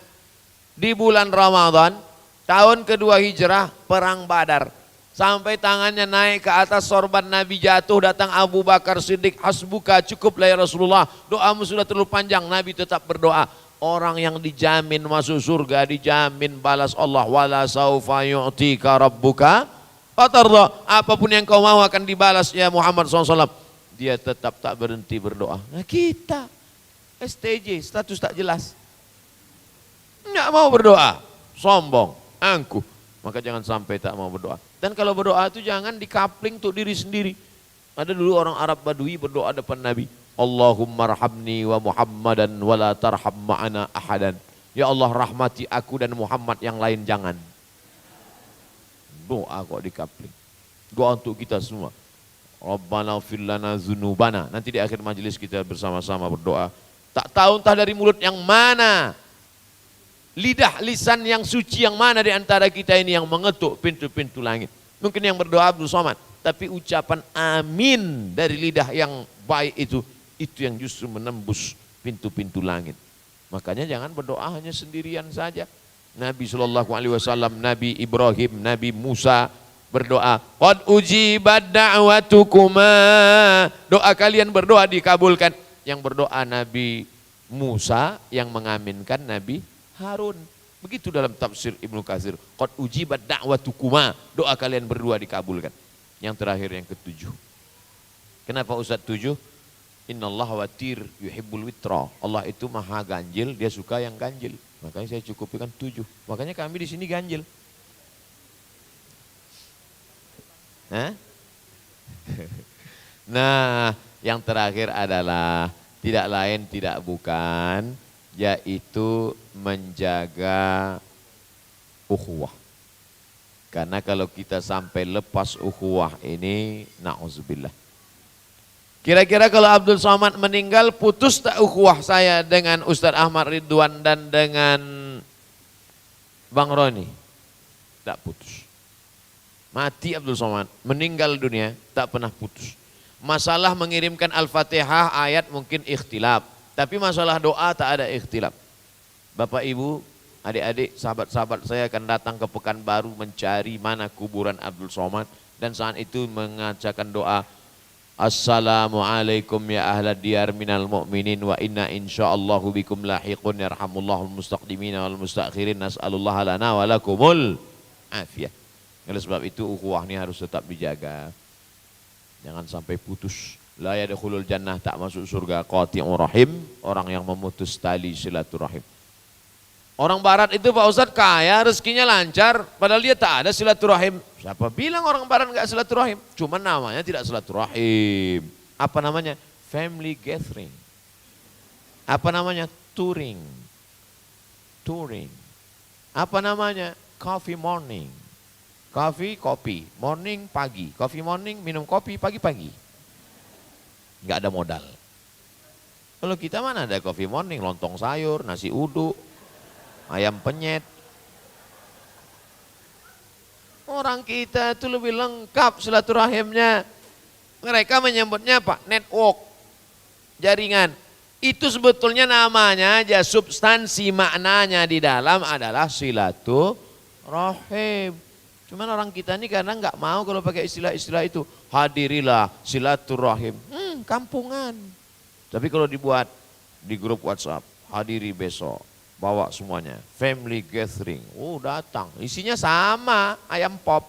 di bulan Ramadan tahun kedua hijrah perang Badar. Sampai tangannya naik ke atas sorban Nabi jatuh, datang Abu Bakar Siddiq, hasbuka, cukuplah ya Rasulullah, doamu sudah terlalu panjang. Nabi tetap berdoa. Orang yang dijamin masuk surga, dijamin balas Allah, wala saufa yu'tika rabbuka fatarda, apapun yang kau mau akan dibalas ya Muhammad SAW. Dia tetap tak berhenti berdoa. Nah kita STJ, status tak jelas, nggak mau berdoa, sombong, angkuh. Maka jangan sampai tak mau berdoa. Dan kalau berdoa itu jangan dikapling untuk diri sendiri. Ada dulu orang Arab Badui berdoa depan Nabi. Allahumma rahamni wa Muhammadan wa la tarham ma'ana ahadan. Ya Allah rahmati aku dan Muhammad, yang lain jangan. Doa kok dikapling. Doa untuk kita semua. Rabbana ighfir lana dzunubana. Nanti di akhir majelis kita bersama-sama berdoa. Tak tahu entah dari mulut yang mana, lidah lisan yang suci yang mana di antara kita ini yang mengetuk pintu-pintu langit. Mungkin yang berdoa Abdul Somad, tapi ucapan amin dari lidah yang baik itu yang justru menembus pintu-pintu langit. Makanya jangan berdoa hanya sendirian saja. Nabi SAW, Nabi Ibrahim, Nabi Musa berdoa, qad ujibat da'watukuma, doa kalian berdoa dikabulkan. Yang berdoa Nabi Musa, yang mengaminkan Nabi Harun. Begitu dalam tafsir Ibnu Katsir, qad ujibat da'watukuma, doa kalian berdua dikabulkan. Yang terakhir yang ketujuh. Kenapa Ustaz tujuh? Innallaha watir yuhibbul witra. Allah itu maha ganjil, dia suka yang ganjil. Makanya saya cukupkan 7. Makanya kami di sini ganjil. Nah, yang terakhir adalah tidak lain tidak bukan, yaitu menjaga ukhuwah. Karena kalau kita sampai lepas ukhuwah ini, na'udzubillah. Kira-kira kalau Abdul Somad meninggal, putus tak ukhuwah saya dengan Ustadz Ahmad Ridwan dan dengan Bang Roni? Tak putus. Mati Abdul Somad, meninggal dunia, tak pernah putus. Masalah mengirimkan Al-Fatihah ayat mungkin ikhtilaf, tapi masalah doa tak ada ikhtilaf. Bapak Ibu, adik-adik, sahabat-sahabat saya akan datang ke Pekanbaru mencari mana kuburan Abdul Somad, dan saat itu mengajarkan doa, Assalamualaikum ya ahlad diyar minal mu'minin wa inna insyaallahu bikum lahiqun yarhamullahul mustaqdimina wal mustakhirin nas'alullah lana wa lakumul afiyah. Oleh sebab itu ukhuwah ini harus tetap dijaga. Jangan sampai putus. La yadkhulul jannah, tak masuk surga qati'ur rahim, orang yang memutus tali silaturahim. Orang barat itu Pak Ustadz kaya, rezekinya lancar, padahal dia tak ada silaturahim. Siapa bilang orang barat enggak silaturahim? Cuma namanya tidak silaturahim. Apa namanya? Family gathering. Apa namanya? Touring. Touring. Apa namanya? Coffee morning. Coffee, kopi. Morning, pagi. Coffee morning, minum kopi pagi-pagi. Enggak ada modal. Kalau kita mana ada coffee morning, lontong sayur, nasi uduk, ayam penyet. Orang kita itu lebih lengkap silaturahimnya. Mereka menyebutnya apa? Network, jaringan. Itu sebetulnya namanya aja, substansi maknanya di dalam adalah silaturahim. Cuman orang kita ini karena nggak mau kalau pakai istilah-istilah itu. Hadirilah silaturahim. Kampungan. Tapi kalau dibuat di grup WhatsApp, hadiri besok. Bawa semuanya, family gathering, datang, isinya sama, ayam pop.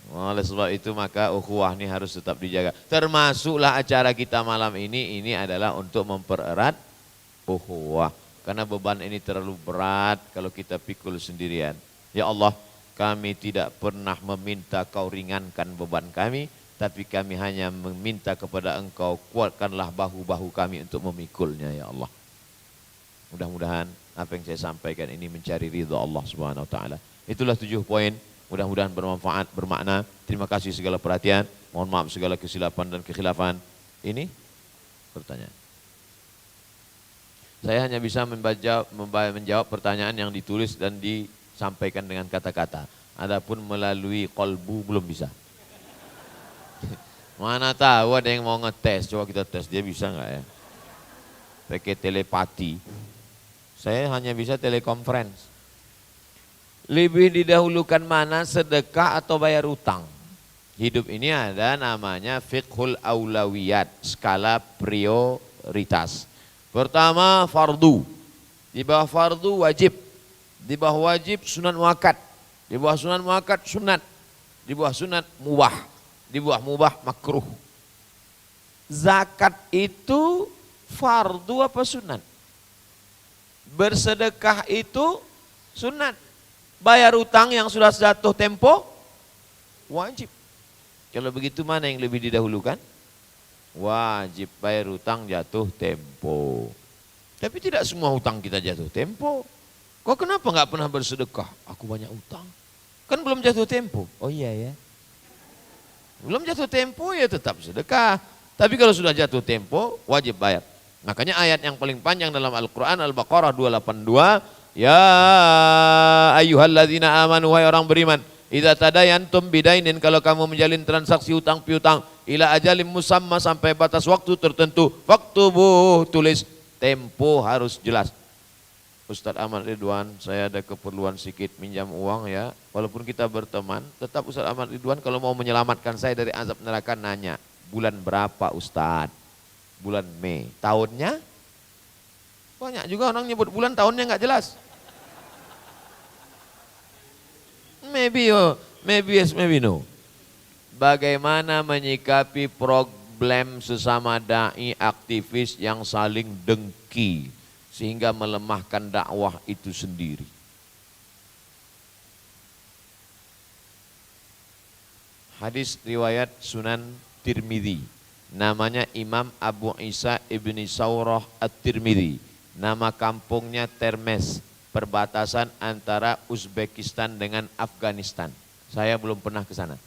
Oleh sebab itu maka ukhuwah ini harus tetap dijaga. Termasuklah acara kita malam ini adalah untuk mempererat ukhuwah. Karena beban ini terlalu berat kalau kita pikul sendirian. Ya Allah, kami tidak pernah meminta Kau ringankan beban kami, tapi kami hanya meminta kepada Engkau, kuatkanlah bahu-bahu kami untuk memikulnya ya Allah. Mudah-mudahan apa yang saya sampaikan ini mencari ridha Allah Subhanahu wa taala. Itulah 7 poin. Mudah-mudahan bermanfaat, bermakna. Terima kasih segala perhatian. Mohon maaf segala kesilapan dan kekhilafan. Ini pertanyaan. Saya hanya bisa menjawab pertanyaan yang ditulis dan disampaikan dengan kata-kata. Adapun melalui kolbu belum bisa. Mana tahu ada yang mau ngetes, coba kita tes, dia bisa nggak ya? Pakai telepati. Saya hanya bisa telekonferensi. Lebih didahulukan mana, sedekah atau bayar utang? Hidup ini ada namanya fiqhul aulawiyat, skala prioritas. Pertama fardu, di bawah fardu wajib, di bawah wajib sunat muakkad, di bawah sunat muakkad sunat, di bawah sunat mubah, di bawah mubah makruh. Zakat itu fardu apa sunat? Bersedekah itu sunat. Bayar utang yang sudah jatuh tempo wajib. Kalau begitu mana yang lebih didahulukan? Wajib bayar utang jatuh tempo. Tapi tidak semua utang kita jatuh tempo. Kok kenapa nggak pernah bersedekah? Aku banyak utang. Kan belum jatuh tempo. Oh iya ya. Belum jatuh tempo ya tetap sedekah. Tapi kalau sudah jatuh tempo wajib bayar. Makanya ayat yang paling panjang dalam Al-Quran Al-Baqarah 282. Ya ayyuhalladzina amanu, wahai orang beriman, idza tadayantum bidainin, kalau kamu menjalin transaksi utang piutang, ila ajalim musamma, sampai batas waktu tertentu, faktubuh, tulis, tempo harus jelas. Ustadz Ahmad Ridwan, saya ada keperluan sedikit minjam uang ya, walaupun kita berteman, tetap Ustadz Ahmad Ridwan kalau mau menyelamatkan saya dari azab neraka nanya, bulan berapa Ustadz? Bulan Mei, tahunnya? Banyak juga orang nyebut bulan, tahunnya nggak jelas. Maybe yes, maybe no. Bagaimana menyikapi problem sesama dai aktivis yang saling dengki sehingga melemahkan dakwah itu sendiri? Hadis riwayat Sunan Tirmidzi. Namanya Imam Abu Isa ibni Saurah At-Tirmidzi. Nama kampungnya Termes, perbatasan antara Uzbekistan dengan Afghanistan. Saya belum pernah ke sana.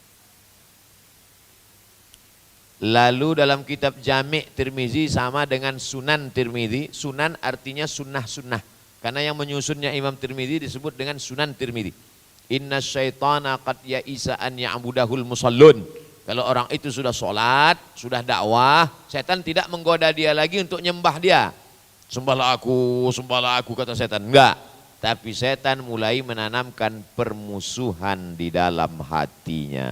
Lalu dalam kitab Jami' Tirmizi sama dengan Sunan Tirmizi. Sunan artinya sunnah-sunnah. Karena yang menyusunnya Imam Tirmizi disebut dengan Sunan Tirmizi. Inna syaitana qad ya'isa an ya'budahul musallun. Kalau orang itu sudah sholat, sudah dakwah, setan tidak menggoda dia lagi untuk nyembah dia. Sembahlah aku kata setan. Enggak. Tapi setan mulai menanamkan permusuhan di dalam hatinya.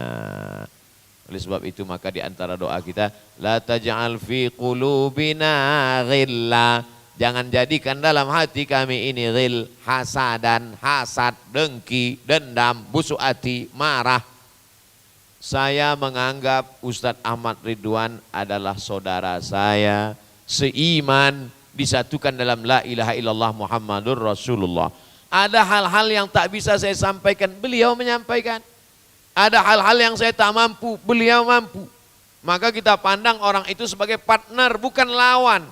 Oleh sebab itu maka di antara doa kita, la taj'al fi qulubina ghilla. Jangan jadikan dalam hati kami ini ghil, hasadan, hasad, dengki, dendam, busuk hati, marah. Saya menganggap Ustadz Ahmad Ridwan adalah saudara saya, seiman, disatukan dalam la ilaha illallah Muhammadur Rasulullah. Ada hal-hal yang tak bisa saya sampaikan, beliau menyampaikan. Ada hal-hal yang saya tak mampu, beliau mampu. Maka kita pandang orang itu sebagai partner, bukan lawan.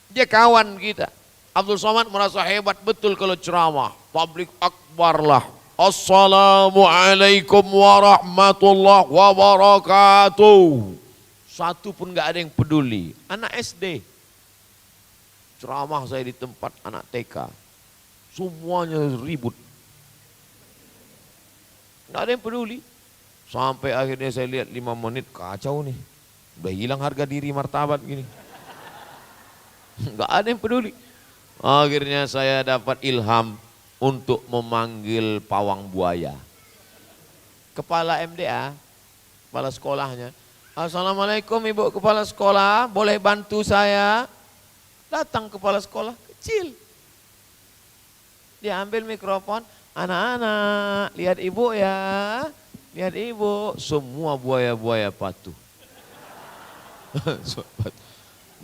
Dia kawan kita. Abdul Somad merasa hebat betul kalau ceramah. Tabligh akbar lah. Assalamualaikum warahmatullahi wabarakatuh. Satu pun gak ada yang peduli. Anak SD. Ceramah saya di tempat anak TK. Semuanya ribut. Gak ada yang peduli. Sampai akhirnya saya lihat 5 menit, kacau nih. Udah hilang harga diri martabat gini. Gak ada yang peduli. Akhirnya saya dapat ilham untuk memanggil pawang buaya. Kepala MDA, kepala sekolahnya. Assalamualaikum Ibu Kepala Sekolah, boleh bantu saya? Datang kepala sekolah kecil. Dia ambil mikrofon, anak-anak lihat ibu ya. Lihat ibu, semua buaya-buaya patuh.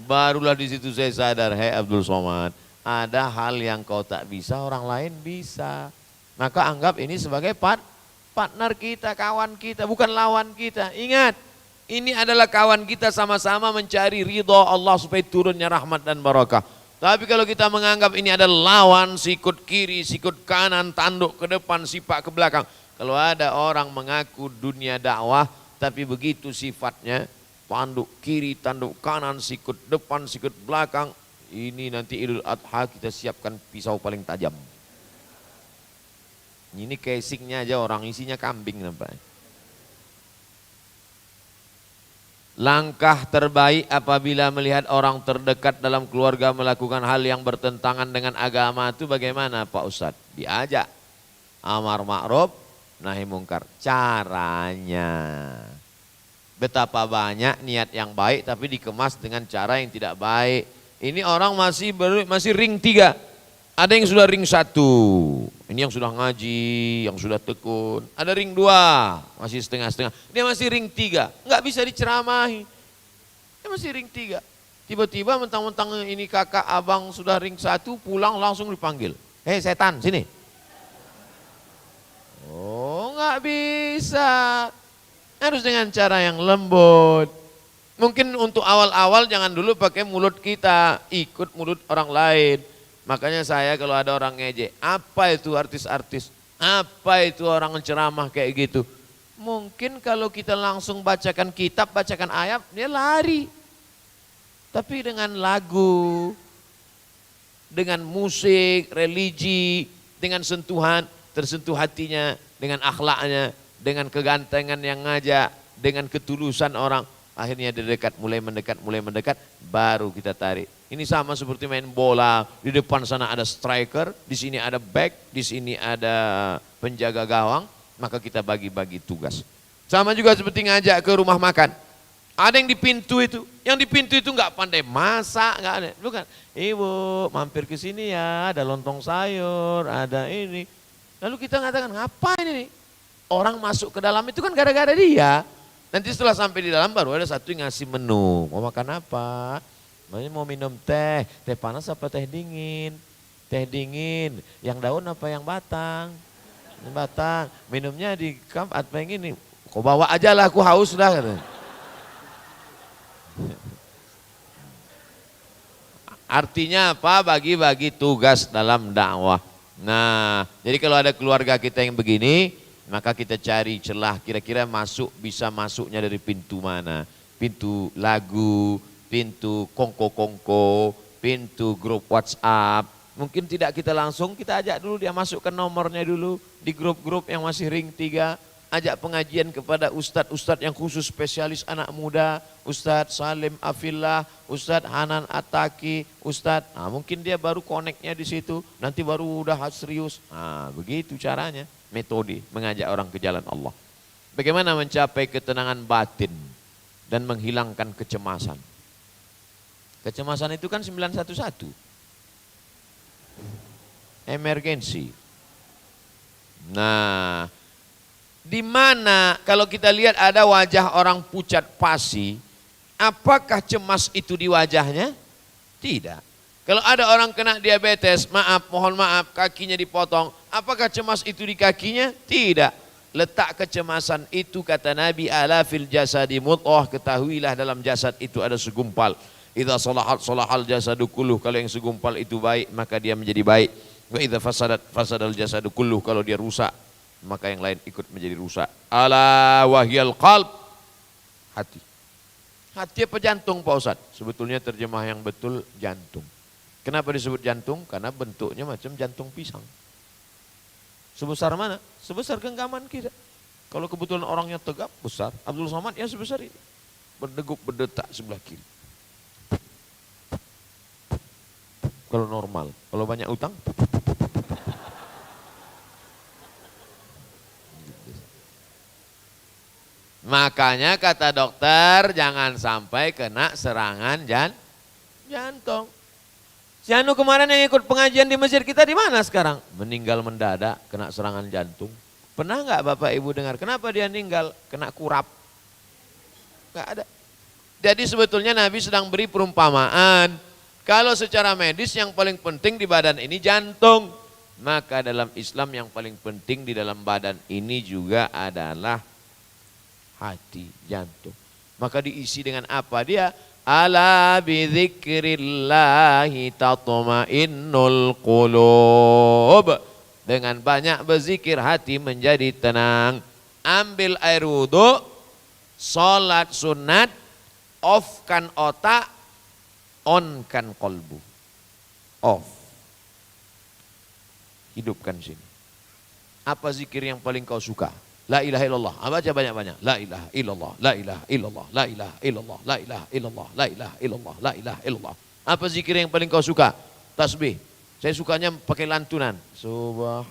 Barulah di situ saya sadar, hei Abdul Somad, ada hal yang kau tak bisa, orang lain bisa. Maka anggap ini sebagai partner kita, kawan kita, bukan lawan kita. Ingat, ini adalah kawan kita, sama-sama mencari ridho Allah supaya turunnya rahmat dan barakah. Tapi kalau kita menganggap ini adalah lawan, sikut kiri, sikut kanan, tanduk ke depan, sipak ke belakang. Kalau ada orang mengaku dunia dakwah, tapi begitu sifatnya, tanduk kiri, tanduk kanan, sikut depan, sikut belakang, ini nanti Idul Adha kita siapkan pisau paling tajam. Ini casingnya aja orang, isinya kambing nampaknya. Langkah terbaik apabila melihat orang terdekat dalam keluarga melakukan hal yang bertentangan dengan agama itu bagaimana Pak Ustadz? Diajak amar ma'ruf nahi mungkar. Caranya. Betapa banyak niat yang baik tapi dikemas dengan cara yang tidak baik. Ini orang masih ring 3. Ada yang sudah ring 1. Ini yang sudah ngaji, yang sudah tekun. Ada ring 2, masih setengah-setengah. Dia masih ring 3, nggak bisa diceramahi. Dia masih ring 3. Tiba-tiba mentang-mentang ini kakak abang sudah ring 1, pulang langsung dipanggil. Hei setan, sini. Oh nggak bisa. Harus dengan cara yang lembut. Mungkin untuk awal-awal jangan dulu pakai mulut kita, ikut mulut orang lain. Makanya saya kalau ada orang ngejek, apa itu artis-artis, apa itu orang ceramah kayak gitu. Mungkin kalau kita langsung bacakan kitab, bacakan ayat, dia lari. Tapi dengan lagu, dengan musik, religi, dengan sentuhan, tersentuh hatinya, dengan akhlaknya, dengan kegantengan yang ngajak, dengan ketulusan orang. Akhirnya dia dekat, mulai mendekat, baru kita tarik. Ini sama seperti main bola, di depan sana ada striker, di sini ada back, di sini ada penjaga gawang, maka kita bagi-bagi tugas. Sama juga seperti ngajak ke rumah makan. Ada yang di pintu itu nggak pandai masak, nggak ada. Bukan, ibu mampir ke sini ya, ada lontong sayur, ada ini. Lalu kita mengatakan, ngapain ini? Orang masuk ke dalam itu kan gara-gara dia. Nanti setelah sampai di dalam baru ada satu yang ngasih menu. Mau makan apa? Mau minum teh panas apa teh dingin? Teh dingin, yang daun apa yang batang? Yang batang, minumnya di kamp apa yang ini? Kau bawa aja lah, aku haus dah. Artinya apa? Bagi-bagi tugas dalam dakwah. Nah, jadi kalau ada keluarga kita yang begini, maka kita cari celah kira-kira bisa masuknya dari pintu mana. Pintu lagu, pintu kongko-kongko, pintu grup WhatsApp. Mungkin tidak kita langsung, kita ajak dulu dia masukkan nomornya dulu di grup-grup yang masih ring 3. Ajak pengajian kepada ustadz-ustadz yang khusus spesialis anak muda, Ustadz Salim Afillah, Ustadz Hanan Ataki, Ustadz, nah mungkin dia baru koneknya di situ, nanti baru udah serius. Nah begitu caranya, metode mengajak orang ke jalan Allah. Bagaimana mencapai ketenangan batin dan menghilangkan kecemasan. Kecemasan itu kan 911. Emergensi. Nah, di mana kalau kita lihat ada wajah orang pucat pasi, apakah cemas itu di wajahnya? Tidak. Kalau ada orang kena diabetes, mohon maaf, kakinya dipotong, apakah cemas itu di kakinya? Tidak. Letak kecemasan itu kata Nabi, ala fil jasadi mudghah, ketahuilah dalam jasad itu ada segumpal. Idza salahal jasadu kulluh, kalau yang segumpal itu baik maka dia menjadi baik. Wa idza fasadal jasadu kulluh, kalau dia rusak maka yang lain ikut menjadi rusak. Ala wahyal qalb, hati. Hati apa jantung Pak Ustadz? Sebetulnya terjemah yang betul jantung. Kenapa disebut jantung? Karena bentuknya macam jantung pisang. Sebesar mana? Sebesar genggaman kita. Kalau kebetulan orangnya tegap, besar. Abdul Somad ya sebesar ini. Berdegup, berdetak sebelah kiri. Kalau normal, kalau banyak utang. Makanya kata dokter jangan sampai kena serangan jantung. Si Anu kemarin yang ikut pengajian di masjid kita di mana sekarang? Meninggal mendadak kena serangan jantung. Pernah nggak Bapak Ibu dengar kenapa dia meninggal? Kena kurap. Nggak ada. Jadi sebetulnya Nabi sedang beri perumpamaan. Kalau secara medis yang paling penting di badan ini jantung. Maka dalam Islam yang paling penting di dalam badan ini juga adalah hati, jantung. Maka diisi dengan apa dia? Ala bidzikrillahi tatma'innul qulub. Dengan banyak berzikir hati menjadi tenang. Ambil air wudhu, sholat sunat, off-kan otak, on-kan kolbu. Off. Hidupkan sini. Apa zikir yang paling kau suka? La ilaha illallah. Baca banyak-banyak. La ilaha illallah, la ilaha illallah, la ilaha illallah, la ilaha illallah, la ilaha illallah, la ilaha illallah. Apa zikir yang paling kau suka? Tasbih. Saya sukanya pakai lantunan. Subhanallah.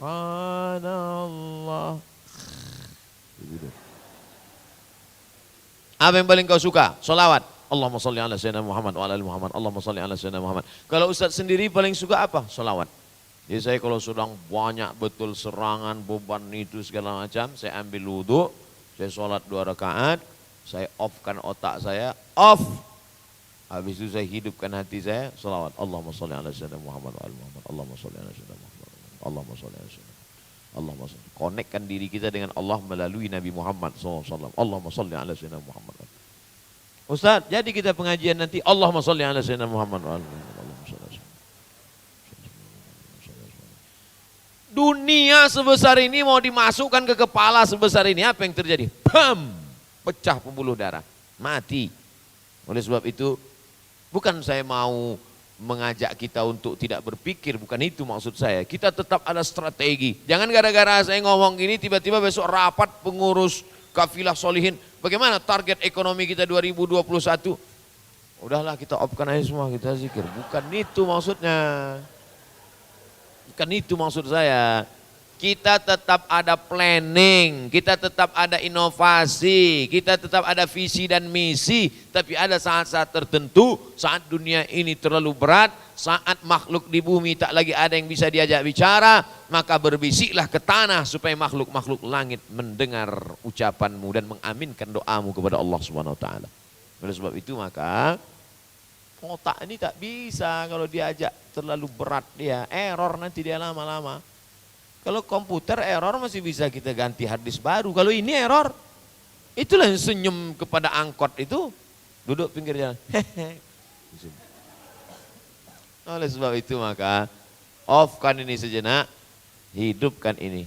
Apa yang paling kau suka? Salawat. Allahumma salli ala sayyidina Muhammad wa ala ali Muhammad. Allahumma salli ala sayyidina Muhammad. Kalau Ustaz sendiri paling suka apa? Salawat. Jadi saya kalau sedang banyak betul serangan, beban itu segala macam, saya ambil wudhu, saya sholat 2 rakaat, saya off-kan otak saya, off. Habis itu saya hidupkan hati saya, salawat. Allahumma sholli ala sayyidina Muhammad wa ala Muhammad. Allahumma sholli ala sayyidina Muhammad. Allahumma sholli ala sayyidina Muhammad. Allahumma sholli. Konekkan diri kita dengan Allah melalui Nabi Muhammad SAW. Allahumma sholli ala sayyidina Muhammad. Ustaz, jadi kita pengajian nanti Allahumma sholli ala sayyidina Muhammad wa ala Muhammad. Allahumma sholli ala sayyidina. Dunia sebesar ini mau dimasukkan ke kepala sebesar ini, apa yang terjadi? Bam! Pecah pembuluh darah, mati. Oleh sebab itu, bukan saya mau mengajak kita untuk tidak berpikir, bukan itu maksud saya. Kita tetap ada strategi. Jangan gara-gara saya ngomong gini, tiba-tiba besok rapat pengurus kafilah solihin. Bagaimana target ekonomi kita 2021? Udahlah kita opkan aja semua, kita zikir. Bukan itu maksudnya. Bukan itu maksud saya. Kita tetap ada planning, kita tetap ada inovasi, kita tetap ada visi dan misi. Tapi ada saat-saat tertentu, saat dunia ini terlalu berat, saat makhluk di bumi tak lagi ada yang bisa diajak bicara, maka berbisiklah ke tanah supaya makhluk-makhluk langit mendengar ucapanmu dan mengaminkan doamu kepada Allah Subhanahu wa taala. Oleh sebab itu maka otak ini tak bisa kalau diajak terlalu berat dia, error nanti dia lama-lama. Kalau komputer error masih bisa kita ganti hard disk baru. Kalau ini error, itulah yang senyum kepada angkot itu. Duduk pinggir jalan. Oleh sebab itu maka off-kan ini sejenak, hidupkan ini.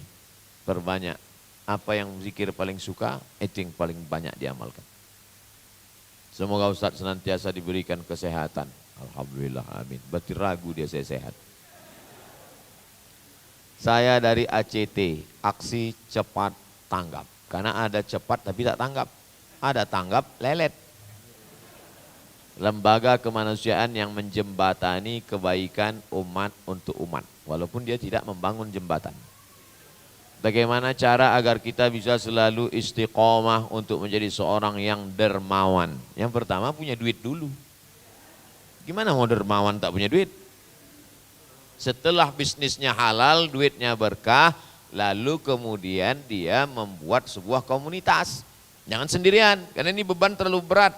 Perbanyak. Apa yang zikir paling suka, itu yang paling banyak diamalkan. Semoga Ustaz senantiasa diberikan kesehatan. Alhamdulillah, amin. Berarti ragu dia saya sehat. Saya dari ACT, aksi cepat tanggap. Karena ada cepat tapi tak tanggap. Ada tanggap lelet. Lembaga kemanusiaan yang menjembatani kebaikan umat untuk umat. Walaupun dia tidak membangun jembatan. Bagaimana cara agar kita bisa selalu istiqomah untuk menjadi seorang yang dermawan? Yang pertama punya duit dulu. Gimana mau dermawan tak punya duit? Setelah bisnisnya halal, duitnya berkah, lalu kemudian dia membuat sebuah komunitas. Jangan sendirian, karena ini beban terlalu berat.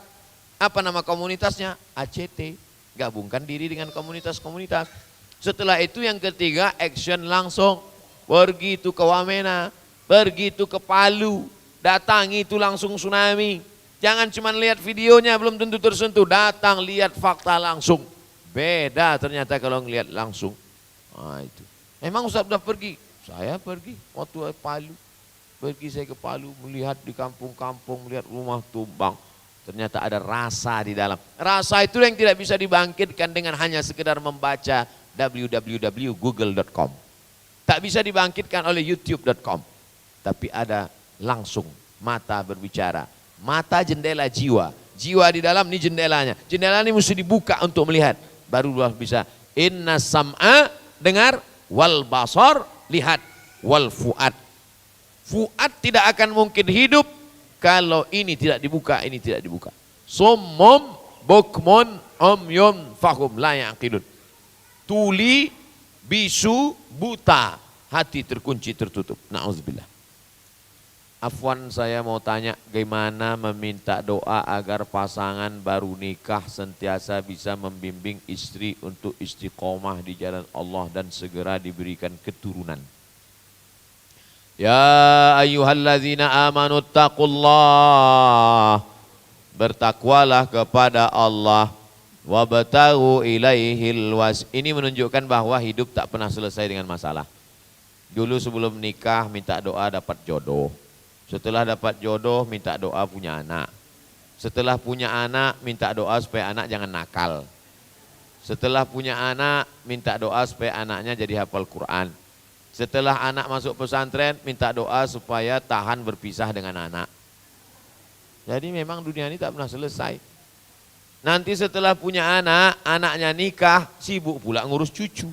Apa nama komunitasnya? ACT. Gabungkan diri dengan komunitas-komunitas. Setelah itu yang ketiga, action langsung. Pergi itu ke Wamena, pergi itu ke Palu, datangi itu langsung tsunami. Jangan cuma lihat videonya belum tentu tersentuh, datang lihat fakta langsung. Beda ternyata kalau ngelihat langsung. Nah itu. Memang Ustaz sudah pergi? Saya pergi waktu Palu. Pergi saya ke Palu melihat di kampung-kampung, melihat rumah tumbang. Ternyata ada rasa di dalam. Rasa itu yang tidak bisa dibangkitkan dengan hanya sekedar membaca www.google.com. Tak bisa dibangkitkan oleh youtube.com. Tapi ada langsung mata berbicara. Mata jendela jiwa. Jiwa di dalam ini jendelanya. Jendela ini mesti dibuka untuk melihat. Baru bisa. Inna sam'a, dengar, wal basar, lihat, wal fuad. Fuad tidak akan mungkin hidup kalau ini tidak dibuka, ini tidak dibuka. Summum, bukmun, umyun, fahum, la yaqilun. Tuli, bisu, buta, hati terkunci, tertutup. Na'udzubillah. Afwan, saya mau tanya bagaimana meminta doa agar pasangan baru nikah senantiasa bisa membimbing istri untuk istiqomah di jalan Allah dan segera diberikan keturunan. Ya ayyuhalladzina amanu taqullah, bertakwalah kepada Allah, wabtaghu ilaihil was. Ini menunjukkan bahwa hidup tak pernah selesai dengan masalah. Dulu sebelum nikah minta doa dapat jodoh. Setelah dapat jodoh minta doa punya anak. Setelah punya anak minta doa supaya anak jangan nakal. Setelah punya anak minta doa supaya anaknya jadi hafal Quran. Setelah anak masuk pesantren minta doa supaya tahan berpisah dengan anak. Jadi memang dunia ini tak pernah selesai. Nanti setelah punya anak, anaknya nikah, sibuk pula ngurus cucu.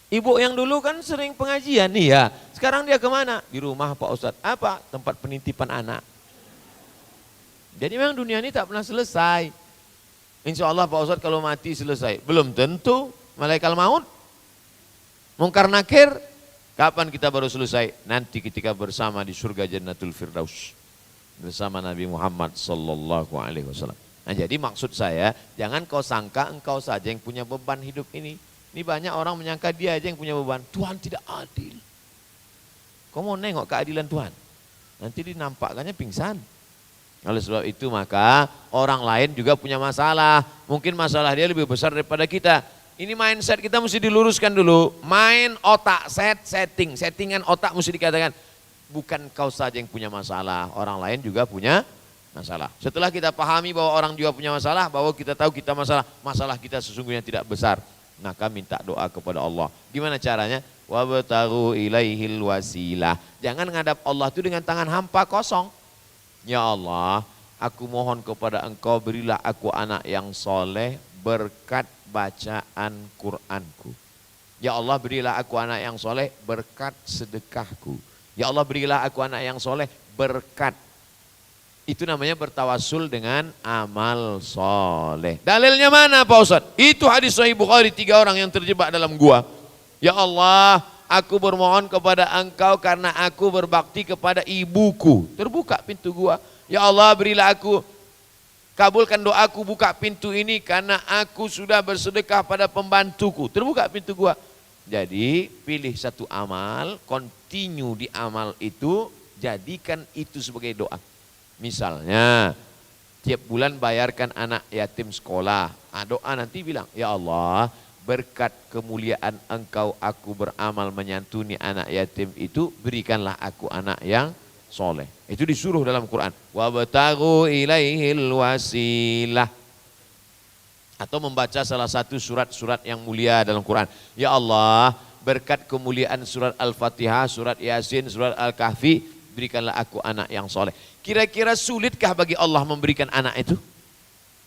Ibu yang dulu kan sering pengajian nih ya, sekarang dia kemana? Di rumah Pak Ustadz. Apa? Tempat penitipan anak. Jadi memang dunia ini tak pernah selesai. Insya Allah Pak Ustadz kalau mati selesai. Belum tentu, malaikat maut. Mungkar nakir, kapan kita baru selesai? Nanti ketika bersama di surga Jannatul Firdaus. Bersama Nabi Muhammad sallallahu alaihi wasallam. Nah jadi maksud saya, jangan kau sangka engkau saja yang punya beban hidup ini. Ini banyak orang menyangka dia aja yang punya beban. Tuhan tidak adil. Kau mau nengok keadilan Tuhan? Nanti dinampakkannya pingsan. Oleh sebab itu maka orang lain juga punya masalah. Mungkin masalah dia lebih besar daripada kita. Ini mindset kita mesti diluruskan dulu. Main otak, settingan otak mesti dikatakan. Bukan kau saja yang punya masalah, orang lain juga punya masalah. Setelah kita pahami bahwa orang juga punya masalah, bahwa kita tahu kita masalah kita sesungguhnya tidak besar. Maka minta doa kepada Allah. Gimana caranya? Wabtaghu ilaihil wasilah. Jangan ngadap Allah itu dengan tangan hampa kosong. Ya Allah, aku mohon kepada Engkau berilah aku anak yang soleh berkat bacaan Qur'anku. Ya Allah berilah aku anak yang soleh berkat sedekahku. Ya Allah berilah aku anak yang soleh berkat. Itu namanya bertawassul dengan amal soleh. Dalilnya mana Pak Ustadz? Itu hadis Sahih Bukhari, 3 orang yang terjebak dalam gua. Ya Allah, aku bermohon kepada Engkau karena aku berbakti kepada ibuku. Terbuka pintu gua. Ya Allah berilah aku, kabulkan doaku, buka pintu ini karena aku sudah bersedekah pada pembantuku. Terbuka pintu gua. Jadi pilih satu amal, continue di amal itu, jadikan itu sebagai doa. Misalnya tiap bulan bayarkan anak yatim sekolah. Doa nanti bilang, ya Allah berkat kemuliaan Engkau aku beramal menyantuni anak yatim itu, berikanlah aku anak yang soleh. Itu disuruh dalam Quran. Wabtaghu ilaihil wasilah. Atau membaca salah satu surat-surat yang mulia dalam Quran. Ya Allah berkat kemuliaan surat Al-Fatihah, surat Yasin, surat Al-Kahfi, berikanlah aku anak yang soleh. Kira-kira sulitkah bagi Allah memberikan anak itu?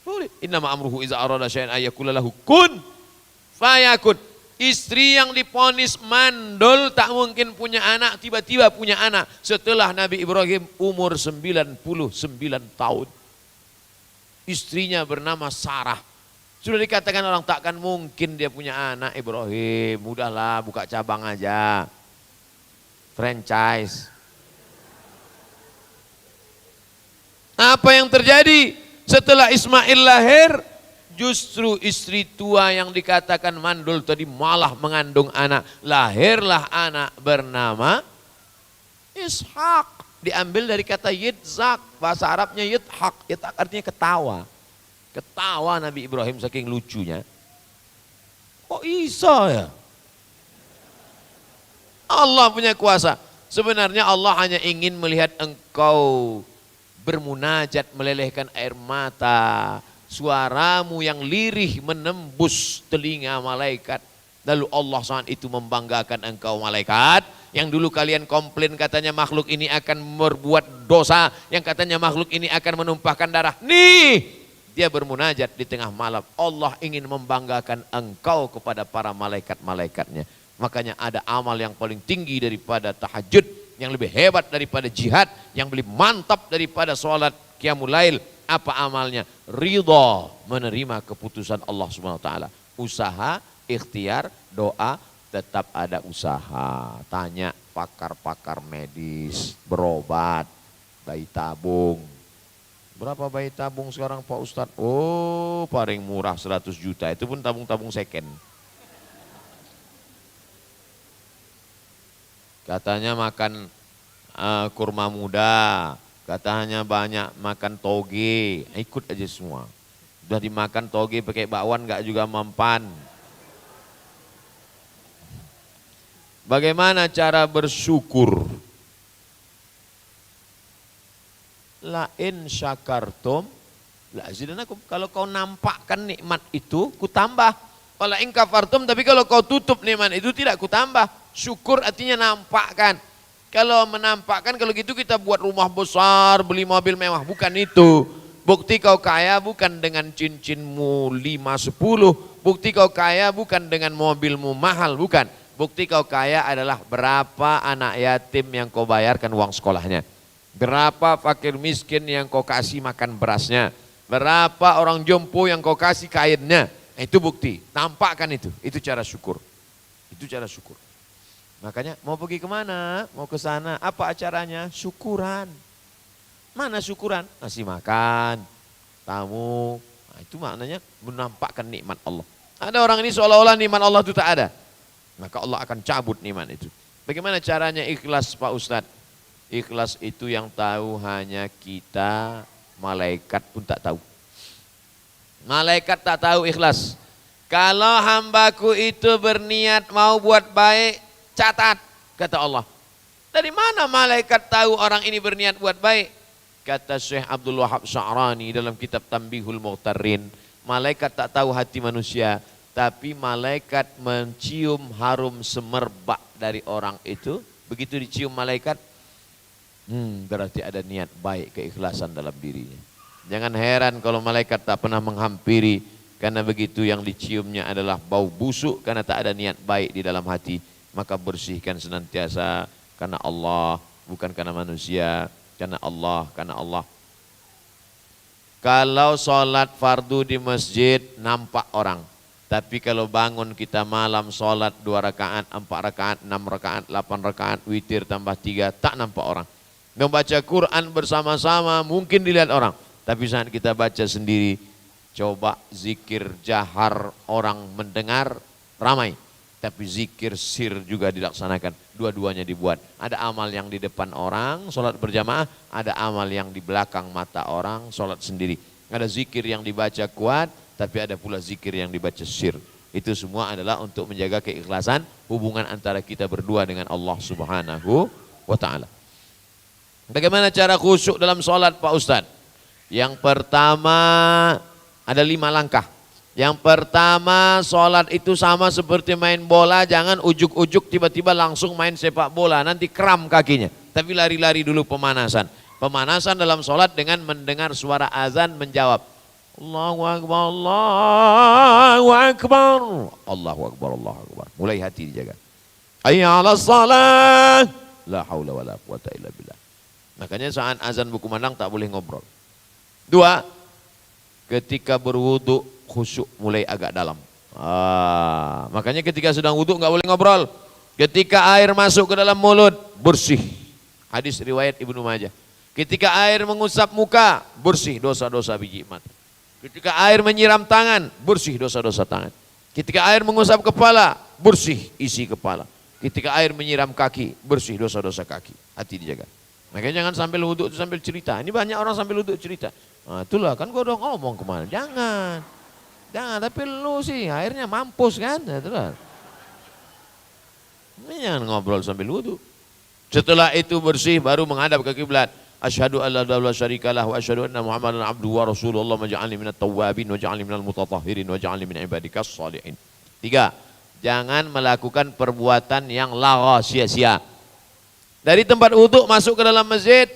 Sulit. Innama amruhu iza arada syai'an ayyakula lahu kun fayakun. Istri yang diponis mandul tak mungkin punya anak, tiba-tiba punya anak. Setelah Nabi Ibrahim umur 99 tahun. Istrinya bernama Sarah. Sudah dikatakan orang takkan mungkin dia punya anak Ibrahim. Udahlah buka cabang aja. Franchise. Apa yang terjadi setelah Ismail lahir? Justru istri tua yang dikatakan mandul tadi malah mengandung anak. Lahirlah anak bernama Ishak. Diambil dari kata Yitzhak. Bahasa Arabnya Yithak. Yithak artinya ketawa. Ketawa Nabi Ibrahim saking lucunya. Kok Isa ya? Allah punya kuasa. Sebenarnya Allah hanya ingin melihat engkau bermunajat, melelehkan air mata, suaramu yang lirih menembus telinga malaikat. Lalu Allah saat itu membanggakan engkau malaikat, yang dulu kalian komplain katanya makhluk ini akan berbuat dosa, yang katanya makhluk ini akan menumpahkan darah. Nih, dia bermunajat di tengah malam. Allah ingin membanggakan engkau kepada para malaikat-malaikatnya. Makanya ada amal yang paling tinggi daripada tahajud, yang lebih hebat daripada jihad, yang lebih mantap daripada sholat qiyamul lail. Apa amalnya? Ridha, menerima keputusan Allah Subhanahu wa taala. Usaha, ikhtiar, doa, tetap ada usaha. Tanya pakar-pakar medis, berobat, bayi tabung. Berapa bayi tabung sekarang Pak Ustadz? Oh paling murah 100 juta, itu pun tabung-tabung second. Katanya makan kurma muda, katanya banyak makan toge, ikut aja semua. Udah dimakan toge pakai bakwan gak juga mempan. Bagaimana cara bersyukur? La in syakartum la azidanakum. Kalau kau nampakkan nikmat itu, ku tambah. Wala in kafartum, tapi kalau kau tutup nikmat itu tidak ku tambah. Syukur artinya nampakkan. Kalau menampakkan, kalau gitu kita buat rumah besar, beli mobil mewah, bukan itu. Bukti kau kaya bukan dengan cincinmu 5-10, bukti kau kaya bukan dengan mobilmu mahal, bukan. Bukti kau kaya adalah berapa anak yatim yang kau bayarkan uang sekolahnya. Berapa fakir miskin yang kau kasih makan berasnya. Berapa orang jompo yang kau kasih kainnya. Itu bukti, tampakkan itu cara syukur. Itu cara syukur. Makanya mau pergi kemana? Mau ke sana, apa acaranya? Syukuran. Mana syukuran? Ngasih makan, tamu. Nah, itu maknanya menampakkan nikmat Allah. Ada orang ini seolah-olah nikmat Allah itu tak ada. Maka Allah akan cabut nikmat itu. Bagaimana caranya ikhlas Pak Ustadz? Ikhlas itu yang tahu hanya kita, malaikat pun tak tahu. Malaikat tak tahu ikhlas. Kalau hambaku itu berniat mau buat baik, catat, kata Allah. Dari mana malaikat tahu orang ini berniat buat baik? Kata Syekh Abdul Wahab Sya'rani dalam kitab Tanbihul Mughtarrin, malaikat tak tahu hati manusia, tapi malaikat mencium harum semerbak dari orang itu. Begitu dicium malaikat, berarti ada niat baik, keikhlasan dalam dirinya. Jangan heran kalau malaikat tak pernah menghampiri, karena begitu yang diciumnya adalah bau busuk, karena tak ada niat baik di dalam hati. Maka bersihkan senantiasa karena Allah, bukan karena manusia, karena Allah, karena Allah. Kalau sholat fardu di masjid nampak orang, tapi kalau bangun kita malam sholat 2 rakaat, 4 rakaat, 6 rakaat, 8 rakaat, witir tambah 3, tak nampak orang. Membaca Quran bersama-sama mungkin dilihat orang, tapi saat kita baca sendiri, coba zikir jahar orang mendengar ramai, tapi zikir sir juga dilaksanakan, dua-duanya dibuat. Ada amal yang di depan orang, sholat berjamaah, ada amal yang di belakang mata orang, sholat sendiri. Ada zikir yang dibaca kuat, tapi ada pula zikir yang dibaca sir. Itu semua adalah untuk menjaga keikhlasan hubungan antara kita berdua dengan Allah Subhanahu wa ta'ala. Bagaimana cara khusyuk dalam sholat Pak Ustadz? Yang pertama ada 5 langkah. Yang pertama, sholat itu sama seperti main bola, jangan ujuk-ujuk tiba-tiba langsung main sepak bola, nanti kram kakinya. Tapi lari-lari dulu pemanasan. Pemanasan dalam sholat dengan mendengar suara azan menjawab. Allahu Akbar, Allahu Akbar, Allahu Akbar, Allahu Akbar. Mulai hati dijaga. Hayya 'alas shalah, la haula wala quwata illa billah. Makanya saat azan berkumandang tak boleh ngobrol. 2, ketika berwudu khusyuk mulai agak dalam. Makanya ketika sedang wudu nggak boleh ngobrol. Ketika air masuk ke dalam mulut, bersih. Hadis riwayat Ibnu Majah. Ketika air mengusap muka, bersih dosa-dosa biji mata. Ketika air menyiram tangan, bersih dosa-dosa tangan. Ketika air mengusap kepala, bersih isi kepala. Ketika air menyiram kaki, bersih dosa-dosa kaki. Hati dijaga. Makanya jangan sambil wudu sambil cerita. Ini banyak orang sambil wudu cerita. Nah, itulah kan gua udah ngomong kemarin. Jangan, tapi lu sih akhirnya mampus kan. Itulah. Ini jangan ngobrol sambil wudu. Setelah itu bersih baru menghadap ke kiblat. Asyhadu an la ilaha illallah syarikalah wa asyhadu anna Muhammadan abduhu wa rasulullah maj'alni minat tawwabin wa ja'alni minal mutatahhirin wa ja'alni min ibadikas shalihin. 3. Jangan melakukan perbuatan yang lagha, sia-sia. Dari tempat wudu masuk ke dalam masjid,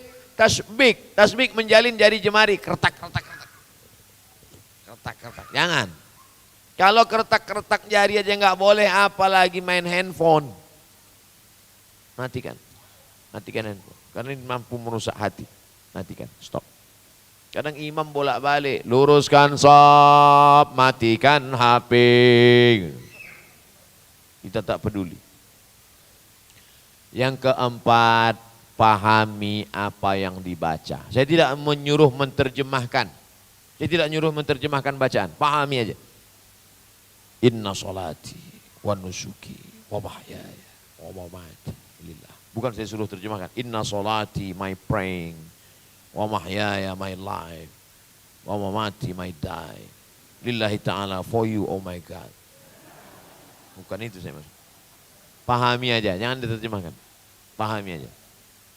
tasbih menjalin jari jemari, kertak. Jangan. Kalau kertak jari aja nggak boleh, apalagi main handphone. Matikan handphone. Karena ini mampu merusak hati. Matikan, stop. Kadang imam bolak-balik, luruskan shaf, matikan HP. Kita tak peduli. Yang keempat, pahami apa yang dibaca. Saya tidak menyuruh menerjemahkan. Saya tidak nyuruh menerjemahkan bacaan. Pahami aja. Inna sholati wa nusuki wa mahyaya wa mamati lillah. Bukan saya suruh terjemahkan. Inna sholati, my praying, wa mahyaya, my life, wa mamati, my die. Lillahi ta'ala, for you, oh my God. Bukan itu saya maksud. Pahami aja, jangan diterjemahkan. Pahami aja.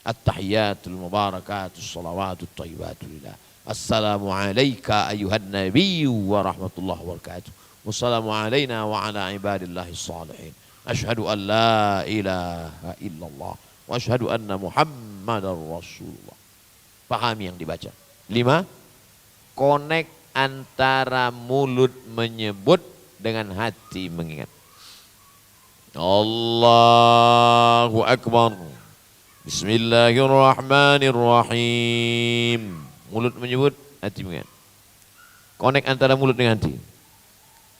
At-tahiyyatul mubarakatus salawatut thayyibatu lillah. Assalamu alayka ayuhan nabiyyu wa rahmatullahi wa barakatuh. Wassalamu alayna wa ala ibadillahi salihin. Ashhadu an la ilaha illallah wa ashhadu anna muhammadar rasulullah. Pahami yang dibaca. 5. Connect antara mulut menyebut dengan hati mengingat. Allahu Akbar. Bismillahirrahmanirrahim. Mulut menyebut, hati mengingat. Connect antara mulut dengan hati.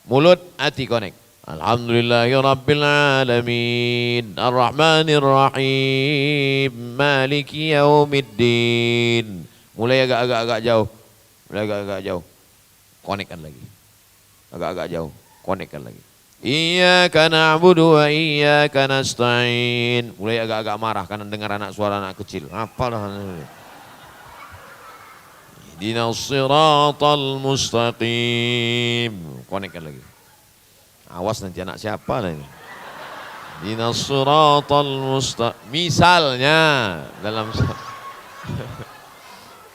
Mulut, hati connect. Alhamdulillahirabbil alamin. Arrahmanirrahim. Maliki yaumiddin. Mulai agak-agak jauh. Mulai agak-agak jauh. Connectkan lagi. Agak-agak jauh. Connectkan lagi. Iyyaka na'budu wa iyyaka nasta'in. Mulai agak-agak marah karena dengar suara anak kecil. Apalah. Ihdinas siratal mustaqim. Konekkan lagi. Awas nanti anak siapa lah ini. Ihdinas siratal mustaqim. Misalnya dalam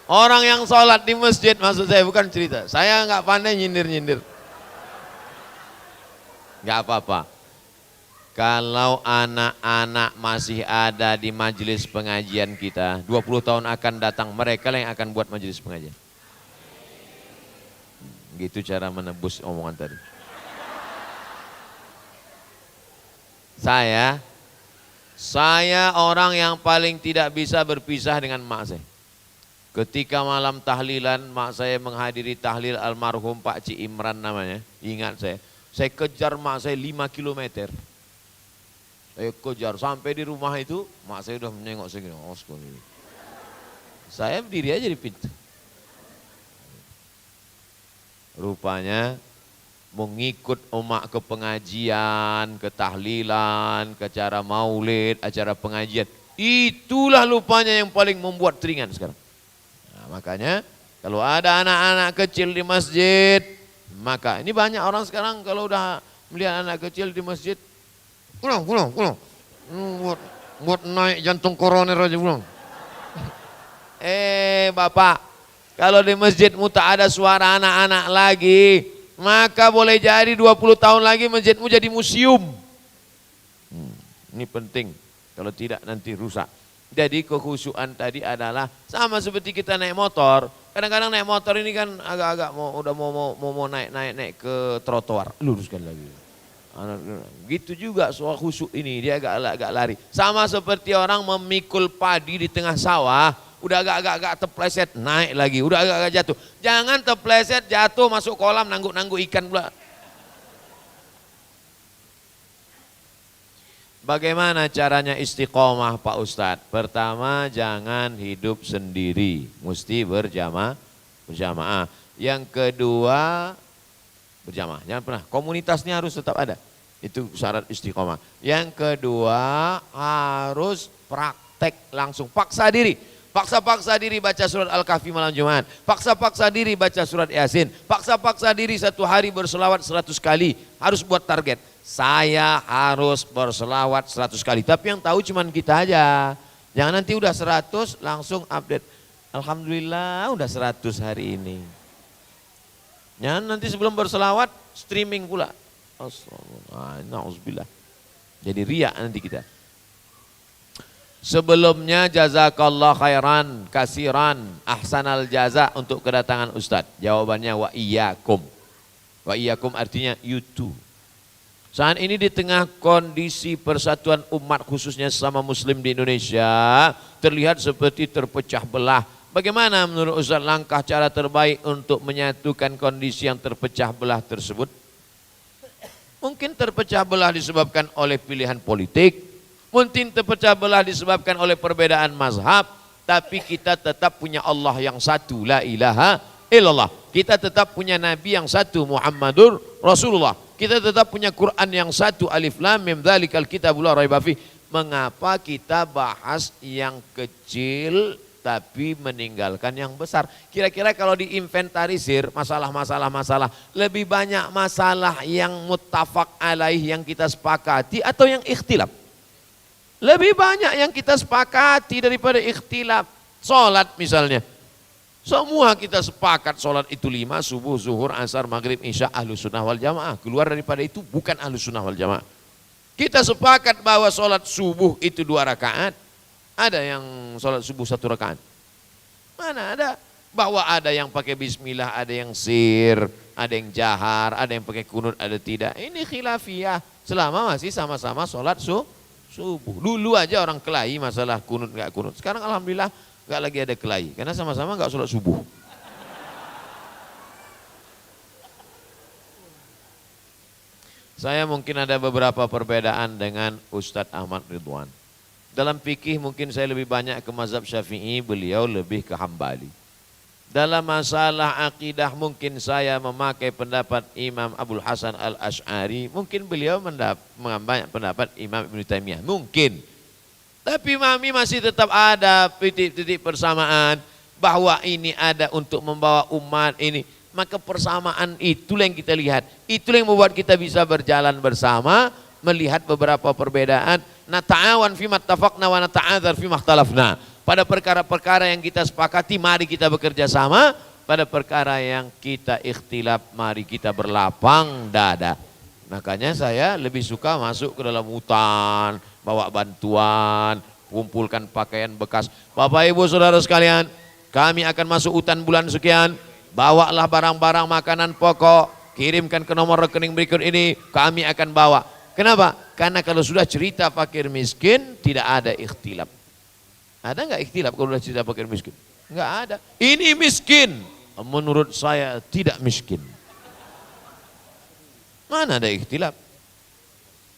orang yang sholat di masjid, maksud saya bukan cerita. Saya nggak pandai nyindir-nyindir. Gak apa-apa. Kalau anak-anak masih ada di majelis pengajian kita, 20 tahun akan datang, mereka yang akan buat majelis pengajian. Gitu cara menebus omongan tadi. Saya orang yang paling tidak bisa berpisah dengan mak saya. Ketika malam tahlilan, mak saya menghadiri tahlil almarhum Pak Ci Imran namanya, ingat saya kejar mak saya 5 kilometer. Saya kejar sampai di rumah itu, mak saya udah menengok segini. Saya berdiri aja di pintu. Rupanya mengikut emak ke pengajian, ke tahlilan, ke acara maulid, acara pengajian. Itulah lupanya yang paling membuat teringat sekarang. Nah, makanya kalau ada anak-anak kecil di masjid, maka ini banyak orang sekarang kalau udah melihat anak kecil di masjid, pulang. Buat naik jantung koroner aja pulang. Bapak, kalau di masjidmu tak ada suara anak-anak lagi, maka boleh jadi 20 tahun lagi masjidmu jadi museum. Ini penting, kalau tidak nanti rusak. Jadi kekhusyuan tadi adalah sama seperti kita naik motor. Kadang-kadang naik motor ini kan agak-agak mau naik ke trotoar, luruskan lagi. Gitu juga soal khusyuk ini, dia agak lari. Sama seperti orang memikul padi di tengah sawah, udah agak terpleset, naik lagi, udah agak jatuh. Jangan terpleset, jatuh, masuk kolam, nangguk-nangguk ikan pula. Bagaimana caranya istiqomah Pak Ustadz? Pertama, jangan hidup sendiri, mesti berjamaah. Yang kedua, berjamaah, jangan pernah, komunitasnya harus tetap ada. Itu syarat istiqomah. Yang kedua, harus praktek langsung, paksa diri. Paksa-paksa diri baca surat Al-Kahfi malam Jumat. Paksa-paksa diri baca surat Yasin. Paksa-paksa diri satu hari berselawat 100 kali. Harus buat target. Saya harus berselawat 100 kali. Tapi yang tahu cuman kita aja. Jangan nanti udah 100 langsung update. Alhamdulillah udah 100 hari ini. Jangan nanti sebelum berselawat streaming pula. Na'udzubillah. Jadi riak nanti kita. Sebelumnya jazakallah khairan kasiran ahsanal jaza untuk kedatangan Ustadz. Jawabannya wa iyyakum. Wa iyyakum artinya you too. Saat ini di tengah kondisi persatuan umat khususnya sesama muslim di Indonesia terlihat seperti terpecah belah. Bagaimana menurut Ustadz langkah cara terbaik untuk menyatukan kondisi yang terpecah belah tersebut? Mungkin terpecah belah disebabkan oleh pilihan politik, mungkin terpecah belah disebabkan oleh perbedaan mazhab, tapi kita tetap punya Allah yang satu, la ilaha illallah. Kita tetap punya Nabi yang satu, Muhammadur Rasulullah. Kita tetap punya Quran yang satu, alif lam mim dzalikal kitabul la raiba fih. Mengapa kita bahas yang kecil tapi meninggalkan yang besar? Kira-kira kalau diinventarisir masalah, lebih banyak masalah yang muttafaq alaih yang kita sepakati atau yang ikhtilaf? Lebih banyak yang kita sepakati daripada ikhtilaf. Salat misalnya, semua kita sepakat salat itu 5, subuh, zuhur, asar, maghrib, isya, ahlus sunnah wal jamaah. Keluar daripada itu bukan ahlus sunnah wal jamaah. Kita sepakat bahwa salat subuh itu 2 rakaat. Ada yang salat subuh 1 rakaat? Mana ada? Bahwa ada yang pakai bismillah, ada yang sir, ada yang jahar, ada yang pakai kunut, ada tidak. Ini khilafiyah. Selama masih sama-sama salat subuh. Dulu aja orang kelahi masalah kunut enggak kunut. Sekarang alhamdulillah enggak lagi ada kelahi karena sama-sama enggak salat subuh. Saya mungkin ada beberapa perbedaan dengan Ustadz Ahmad Ridwan. Dalam fikih mungkin saya lebih banyak ke mazhab Syafi'i, beliau lebih ke Hambali. Dalam masalah akidah mungkin saya memakai pendapat Imam Abdul Hasan Al-Asy'ari, mungkin beliau mengambil pendapat Imam Ibn Taimiyah, mungkin. Tapi kami masih tetap ada titik-titik persamaan bahwa ini ada untuk membawa umat ini. Maka persamaan itulah yang kita lihat. Itulah yang membuat kita bisa berjalan bersama, melihat beberapa perbedaan. Nata'awan fi mattafaqna wa nata'adzar fi makhtalafna. Pada perkara-perkara yang kita sepakati, mari kita bekerja sama. Pada perkara yang kita ikhtilaf, mari kita berlapang dada. Makanya saya lebih suka masuk ke dalam hutan, bawa bantuan, kumpulkan pakaian bekas. Bapak Ibu Saudara sekalian, kami akan masuk hutan bulan sekian. Bawalah barang-barang makanan pokok, kirimkan ke nomor rekening berikut ini, kami akan bawa. Kenapa? Karena kalau sudah cerita fakir miskin, tidak ada ikhtilaf. Ada enggak ikhtilaf kalau sudah cerita fakir miskin? Enggak ada. Ini miskin, menurut saya tidak miskin. Mana ada ikhtilaf?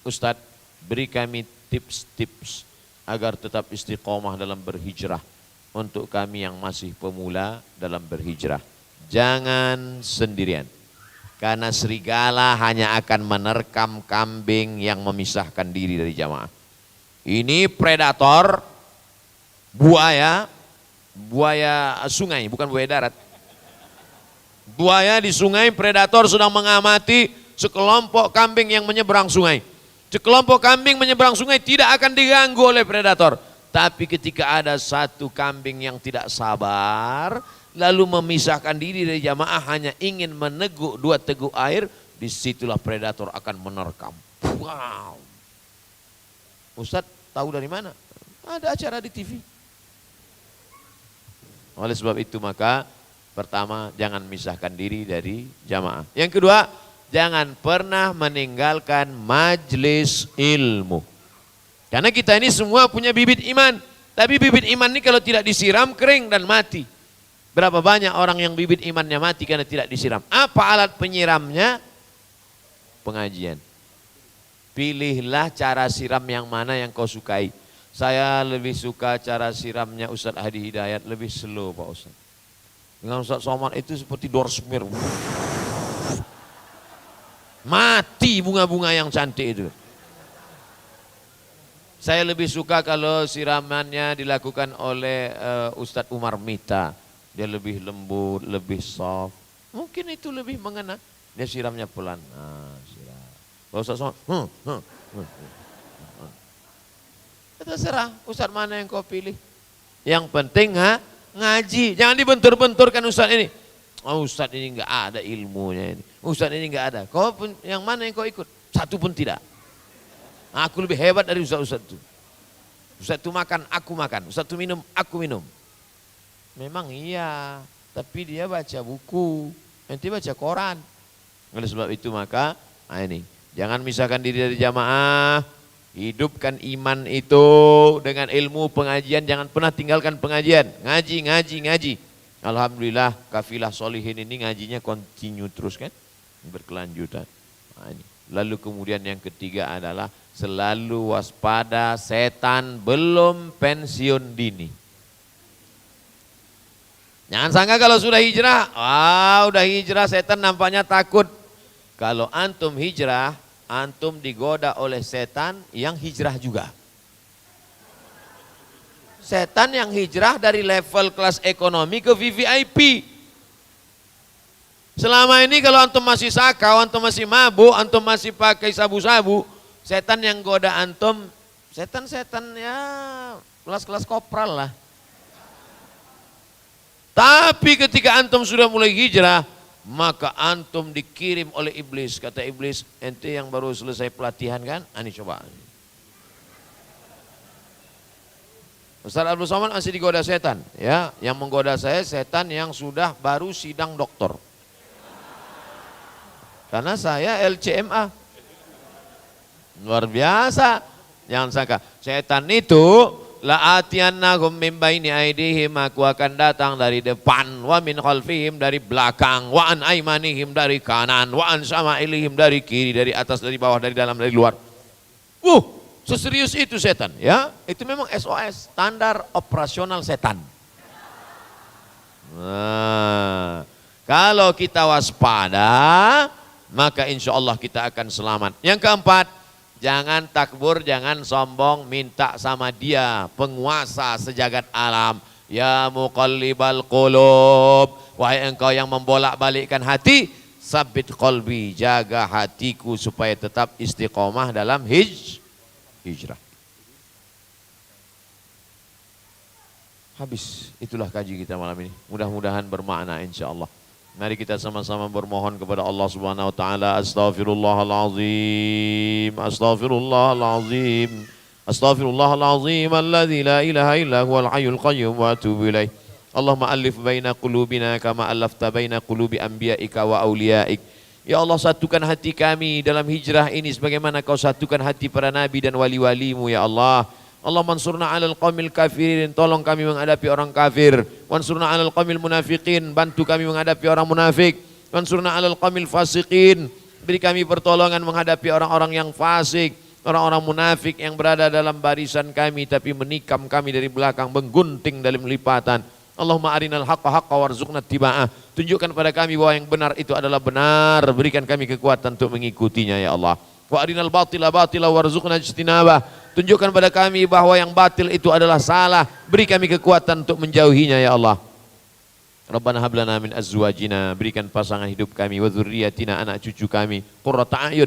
Ustadz, beri kami tips-tips agar tetap istiqomah dalam berhijrah untuk kami yang masih pemula dalam berhijrah. Jangan sendirian, karena serigala hanya akan menerkam kambing yang memisahkan diri dari jamaah. Ini predator, buaya sungai, bukan buaya darat. Buaya di sungai, predator sedang mengamati sekelompok kambing yang menyeberang sungai. Sekelompok kambing menyeberang sungai tidak akan diganggu oleh predator. Tapi ketika ada satu kambing yang tidak sabar, lalu memisahkan diri dari jamaah, hanya ingin meneguk 2 teguk air, disitulah predator akan menerkam. Wow. Ustadz tahu dari mana? Ada acara di TV. Oleh sebab itu maka pertama, jangan misahkan diri dari jamaah. Yang kedua, jangan pernah meninggalkan majlis ilmu. Karena kita ini semua punya bibit iman. Tapi bibit iman ini kalau tidak disiram kering dan mati. Berapa banyak orang yang bibit imannya mati karena tidak disiram. Apa alat penyiramnya? Pengajian. Pilihlah cara siram yang mana yang kau sukai. Saya lebih suka cara siramnya Ustadz Hadi Hidayat, lebih slow Pak Ustadz. Dengan Ustadz Somad itu seperti dorsmir. Mati bunga-bunga yang cantik itu. Saya lebih suka kalau siramannya dilakukan oleh Ustadz Umar Mita. Dia lebih lembut, lebih soft. Mungkin itu lebih mengena. Dia siramnya pelan. Nah, siram. Kalau Ustaz Somad, terserah Ustaz mana yang kau pilih. Yang penting ngaji. Jangan dibentur-benturkan Ustaz ini. Oh, Ustaz ini enggak ada ilmunya ini. Ustaz ini enggak ada. Kau pun yang mana yang kau ikut? Satu pun tidak. Aku lebih hebat dari Ustaz itu. Ustaz itu makan, aku makan. Ustaz itu minum, aku minum. Memang iya, tapi dia baca buku, nanti baca koran. Oleh sebab itu maka, ini jangan misahkan diri dari jamaah, hidupkan iman itu dengan ilmu pengajian, jangan pernah tinggalkan pengajian, ngaji. Alhamdulillah kafilah solihin ini ngajinya continue terus kan, berkelanjutan. Nah, ini. Lalu kemudian yang ketiga adalah selalu waspada setan belum pensiun dini. Jangan sangka kalau sudah hijrah, udah hijrah setan nampaknya takut. Kalau antum hijrah, antum digoda oleh setan yang hijrah juga. Setan yang hijrah dari level kelas ekonomi ke VVIP. Selama ini kalau antum masih sakau, antum masih mabuk, antum masih pakai sabu-sabu, setan yang goda antum, setan-setan ya kelas-kelas kopral lah. Tapi ketika antum sudah mulai hijrah, maka antum dikirim oleh iblis. Kata iblis, ente yang baru selesai pelatihan kan? Ini coba. Ustaz Abdul Somad masih digoda setan, ya. Yang menggoda saya setan yang sudah baru sidang doktor. Karena saya LCMA. Luar biasa. Jangan sangka, setan itu la'atiyannahum min baini aidihim, aku akan datang dari depan, wa min khalfihim dari belakang, wa an aimanihim dari kanan, wa an sama'ilihim dari kiri, dari atas, dari bawah, dari dalam, dari luar. Seserius itu setan, ya. Itu memang SOS, standar operasional setan. Nah, kalau kita waspada, maka insya Allah kita akan selamat. Yang keempat, jangan takbur, jangan sombong, minta sama dia, penguasa sejagat alam. Ya muqallibal qulub, wahai engkau yang membolak-balikkan hati, sabit qalbi, jaga hatiku supaya tetap istiqomah dalam hijrah. Habis, itulah kaji kita malam ini. Mudah-mudahan bermakna insyaallah. Mari kita sama-sama bermohon kepada Allah Subhanahu wa taala. Astaghfirullahalazim. Astaghfirullahalazim. Astaghfirullahalazim alladzi la ilaha illa huwal hayyul qayyum wa atubu ilaih. Allahumma alif baina qulubina kama alafta baina qulubi anbiya'ika wa auliyaik. Ya Allah, satukan hati kami dalam hijrah ini sebagaimana kau satukan hati para nabi dan wali-walimu ya Allah. Allah mansurna alal qawmil kafirin, tolong kami menghadapi orang kafir. Wansurna alal qawmil munafiqin, bantu kami menghadapi orang munafik. Wansurna alal qawmil fasiqin, beri kami pertolongan menghadapi orang-orang yang fasik, orang-orang munafik yang berada dalam barisan kami tapi menikam kami dari belakang, menggunting dalam lipatan. Allahumma arinal haqqa haqqa warzuqna tiba'ah. Tunjukkan pada kami bahwa yang benar itu adalah benar, berikan kami kekuatan untuk mengikutinya ya Allah. Wa arinal batila batila warzuqna ijtinabah. Tunjukkan pada kami bahwa yang batil itu adalah salah, beri kami kekuatan untuk menjauhinya ya Allah. Rabbana hab lana min azwajina, berikan pasangan hidup kami, wa dzurriyyatina, anak cucu kami, qurrata a'yun,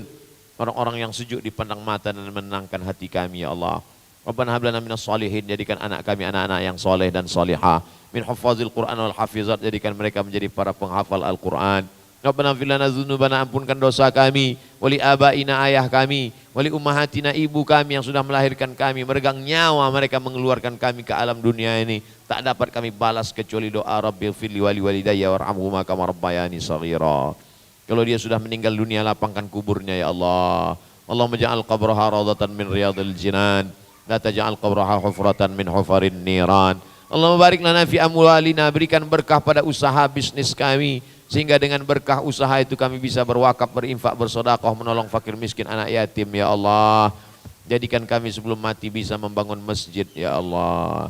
orang-orang yang sejuk dipandang mata dan menenangkan hati kami ya Allah. Rabbana hab lana minas shalihin, jadikan anak kami anak-anak yang soleh dan solihah. Min hufazil Qur'an wal hafizat, jadikan mereka menjadi para penghafal Al-Quran. Rabbana fir lana dzunubana, ampunkan dosa kami, wali abaina, ayah kami, wali ummahatina, ibu kami yang sudah melahirkan kami, meregang nyawa mereka mengeluarkan kami ke alam dunia ini, tak dapat kami balas kecuali doa Rabbil firli wali walidayya warhamhuma kama rabbayani shaghira. Kalau dia sudah meninggal dunia, lapangkan kuburnya ya Allah. Allahumma ja'al qabraha rawdatan min riyadil jinan, la taj'al qabraha hufratan min hufarin niran. Allahumma barik lana fi amwalina, berikan berkah pada usaha bisnis kami, sehingga dengan berkah usaha itu kami bisa berwakaf, berinfak, bersedekah, menolong fakir miskin, anak yatim ya Allah. Jadikan kami sebelum mati bisa membangun masjid ya Allah.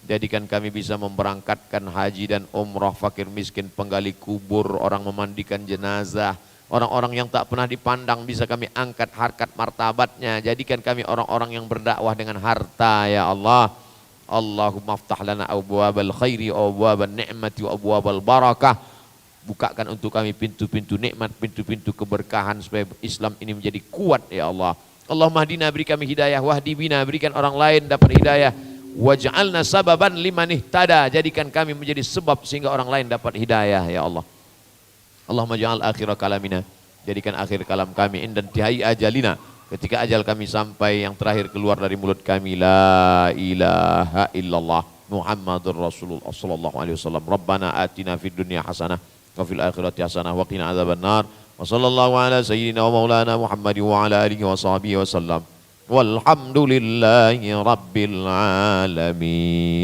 Jadikan kami bisa memberangkatkan haji dan umrah fakir miskin, penggali kubur, orang memandikan jenazah, orang-orang yang tak pernah dipandang bisa kami angkat harkat martabatnya. Jadikan kami orang-orang yang berdakwah dengan harta ya Allah. Allahumma aftah lana abwabal khairi wa abwabal ni'mati wa abwabal barakah. Bukakan untuk kami pintu-pintu nikmat, pintu-pintu keberkahan supaya Islam ini menjadi kuat ya Allah. Allahumma hdina, beri kami hidayah, wahdi bina, berikan orang lain dapat hidayah. Waj'alna sababan liman ihtada, jadikan kami menjadi sebab sehingga orang lain dapat hidayah ya Allah. Allahumma ja'al akhira kalamina, jadikan akhir kalam kami indan tihai ajalina, ketika ajal kami sampai, yang terakhir keluar dari mulut kami, la ilaha illallah Muhammadur Rasulullah sallallahu alaihi wasallam. Rabbana atina fid dunya hasanah wa fil akhirati hasanah wa qina adzabannar. Wa sallallahu ala sayyidina wa maulana Muhammad wa ala alihi wa sahbihi wasallam. Walhamdulillahi rabbil alamin.